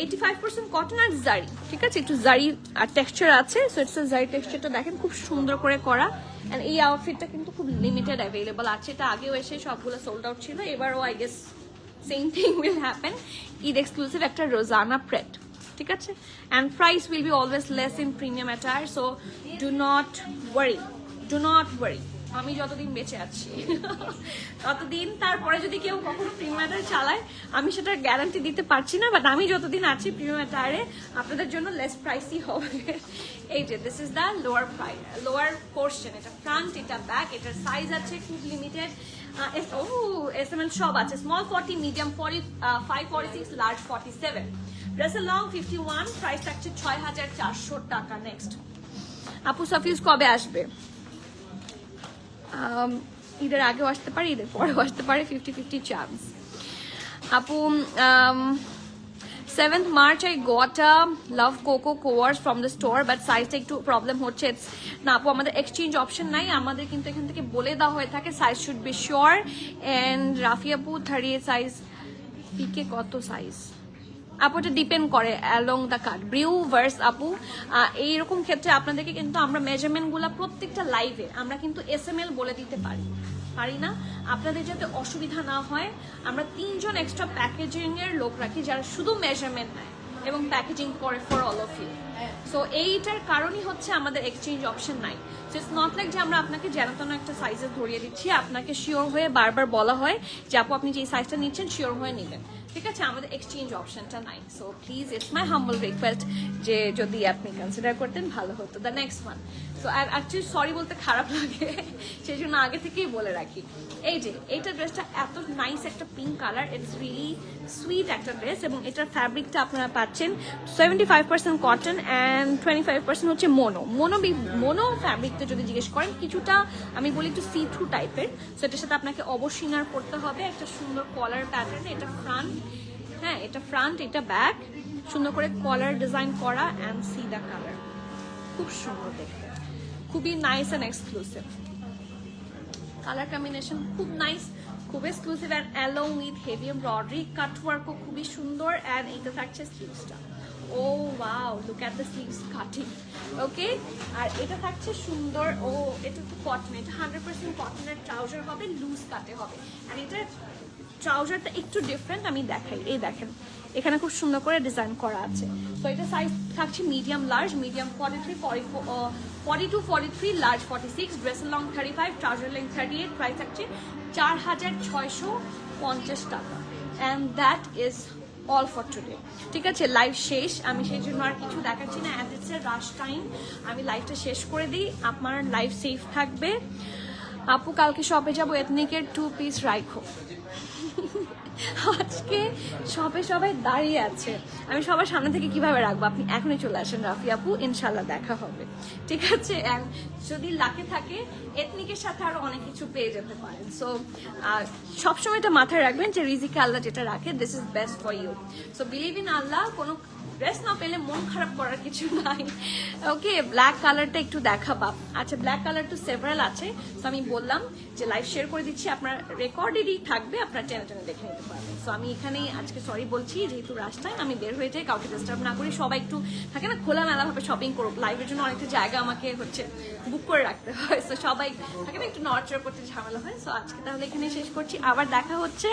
85% কটন আর জারি, ঠিক আছে? একটু জারি আর টেক্সচার আছে। সো ইটস জারি টেক্সচারটা দেখেন খুব সুন্দর করে করা। এন্ড এই আউটফিটটা কিন্তু খুব লিমিটেড অ্যাভেলেবল আছে। এটা আগেও এসে সবগুলো সোল্ড আউট ছিল, এবারও I guess same thing will happen. Eid exclusive একটা রোজানা প্রেট, ঠিক আছে? And price will be always less in premium attire. So do not worry. আমি যতদিন বেঁচে আছি ততদিন, তারপরে যদি কেউ কখনো প্রিমিয়াম অ্যাটায়ার চালায় আমি সেটার গ্যারান্টি দিতে পারছি না, বাট আমি যতদিন আছি প্রিমিয়াম অ্যাটায়ারে আপনাদের জন্য লেস প্রাইসই হবে। এই যে this is the lower portion, এটা ফ্রন্ট, এটা ব্যাক, এটার সাইজ আছে খুব লিমিটেড। এসএমএল সব আছে, স্মল 40, মিডিয়াম 45, 46, লার্জ 47। ড্রেসের লং 51, প্রাইস থাকছে 6400 টাকা। নেক্সট আপু সাফিউজ কবে আসবে? ঈদের আগেও আসতে পারে, ঈদের পরেও আসতে পারে, 50-50 চান্স। আপু 7th March I got a Love Coco course from the store, but সাইজটা একটু প্রবলেম হচ্ছে। না আপু আমাদের এক্সচেঞ্জ অপশন নাই, আমাদের কিন্তু এখান থেকে বলে দেওয়া হয়ে থাকে size should be sure. And Rafi আপু 38 সাইজ, পিকে কত সাইজ? আপু এটা ডিপেন্ড করে along the cut brew verse. আপু এইরকম ক্ষেত্রে আপনাদেরকে কিন্তু আমরা মেজারমেন্ট গুলা প্রত্যেকটা লাইভে আমরা কিন্তু এসএমএল বলে দিতে পারি না, আপনাদের যাতে অসুবিধা না হয়। আমরা 3 জন এক্সট্রা প্যাকেজিং এর লোক রাখি যারা শুধু মেজারমেন্ট নেয় এবং প্যাকেজিং করে for all of you. So এইটার কারণই হচ্ছে আমাদের এক্সচেঞ্জ অপশন নাই। সো ইটস নট লাইক যে আমরা আপনাকে যেন তেন একটা সাইজে ধরিয়ে দিচ্ছি, আপনাকে শিওর হয়ে বারবার বলা হয় যে আপু আপনি যে সাইজটা নিচ্ছেন শিওর হয়ে নেবেন। ঠিক আছে, আমাদের এক্সচেঞ্জ অপশনটা নাই। So please it's my humble request যে যদি আপনি কনসিডার করতেন ভালো হতো। The next one, so actually sorry বলতে খারাপ লাগে, সেই জন্য আগে থেকেই বলে রাখি। এই যে এইটা ড্রেসটা এত নাইস একটা pink colour, it's really sweet একটা ড্রেস, এবং এটার ফ্যাব্রিকটা আপনারা পাচ্ছেন 75% কটন অ্যান্ড 25% হচ্ছে মোনো ফ্যাব্রিকটা যদি জিজ্ঞেস করেন কিছুটা আমি বলি একটু সি থ্রু টাইপের। সো এটার সাথে আপনাকে অবশ্যই ইনার পড়তে হবে, একটা সুন্দর কলার প্যাটার্ন, এটা ফ্রন্ট, হ্যাঁ এটা ফ্রন্ট, এটা ব্যাক, সুন্দর করে কলার ডিজাইন করা অ্যান্ড সি দ্য কালার, খুব সুন্দর দেখতে, খুবই nice and exclusive colour combination, খুব নাইস, খুব exclusive and along with heavy embroidery কাটওয়ার্কও খুবই সুন্দর। অ্যান্ড এইটা থাকছে স্লিভসটা, ও wow look at the sleeves cutting, okay. আর এটা থাকছে সুন্দর, ও এটা তো কটন, এটা 100% কটনের ট্রাউজার হবে, লুজ কাটে হবে। আর এটার ট্রাউজারটা একটু ডিফারেন্ট, আমি দেখাই, এই দেখেন এখানে খুব সুন্দর করে ডিজাইন করা আছে। তো এটা সাইজ থাকছে মিডিয়াম লার্জ, মিডিয়াম 43, 44, 42, 43, লার্জ 46, ড্রেসের লং 35, ট্রাউজার লেন্থ 38, প্রাইস থাকছে 4650 টাকা। And that is all for today. ঠিক আছে, লাইভ শেষ, আমি সেই জন্য আর কিছু দেখাচ্ছি না, as it's a rush time, আমি লাইভটা শেষ করে দিই। আপনার লাইভ সেফ থাকবে। আপু কালকে শপে যাবো, এথনিকের 2 পিস রাইখো। আজকে শপে সবাই দাঁড়িয়ে আছে, আমি সবার সামনে থেকে কিভাবে রাখবো, আপনি এখনই চলে আসেন রাফি আপু, ইনশাল্লাহ দেখা হবে। ঠিক আছে, যদি লাকে থাকে এথনিকের সাথে আরো অনেক কিছু পেয়ে যেতে পারেন। সো সবসময় এটা মাথায় রাখবেন যে রিজিকে আল্লাহ যেটা রাখে, this is best for you. So believe in আল্লাহ, কোনো ড্রেস না পেলে মন খারাপ করার কিছু নাই। ওকে, ব্ল্যাক কালারটা একটু দেখাবা। আচ্ছা, ব্ল্যাক কালার তো সেভারাল আছে, তো আমি বললাম যে লাইভ শেয়ার করে দিচ্ছি, আপনার রেকর্ডেডই থাকবে, আপনার টেনে টেনে দেখে নিতে পারবেন। সো আমি এখানেই আজকে সরি বলছি, যেহেতু রাশ টাইম আমি বের হয়ে যাই, কাউকে ডিস্টার্ব না করি, সবাই একটু থাকে না খোলামেলাভাবে শপিং করুক, লাইভের জন্য অনেকটা জায়গা আমাকে হচ্ছে বুক করে রাখতে হয়। সো সবাই থাকে না একটু নড়চড় করতে ঝামেলা হয়। সো আজকে তাহলে এখানে শেষ করছি, আবার দেখা হচ্ছে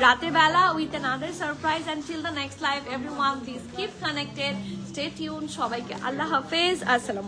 রাতের বেলা with another surprise. Until the next live everyone, please keep connected, stay tune. সবাইকে আল্লাহ হাফেজ, আসসালামু।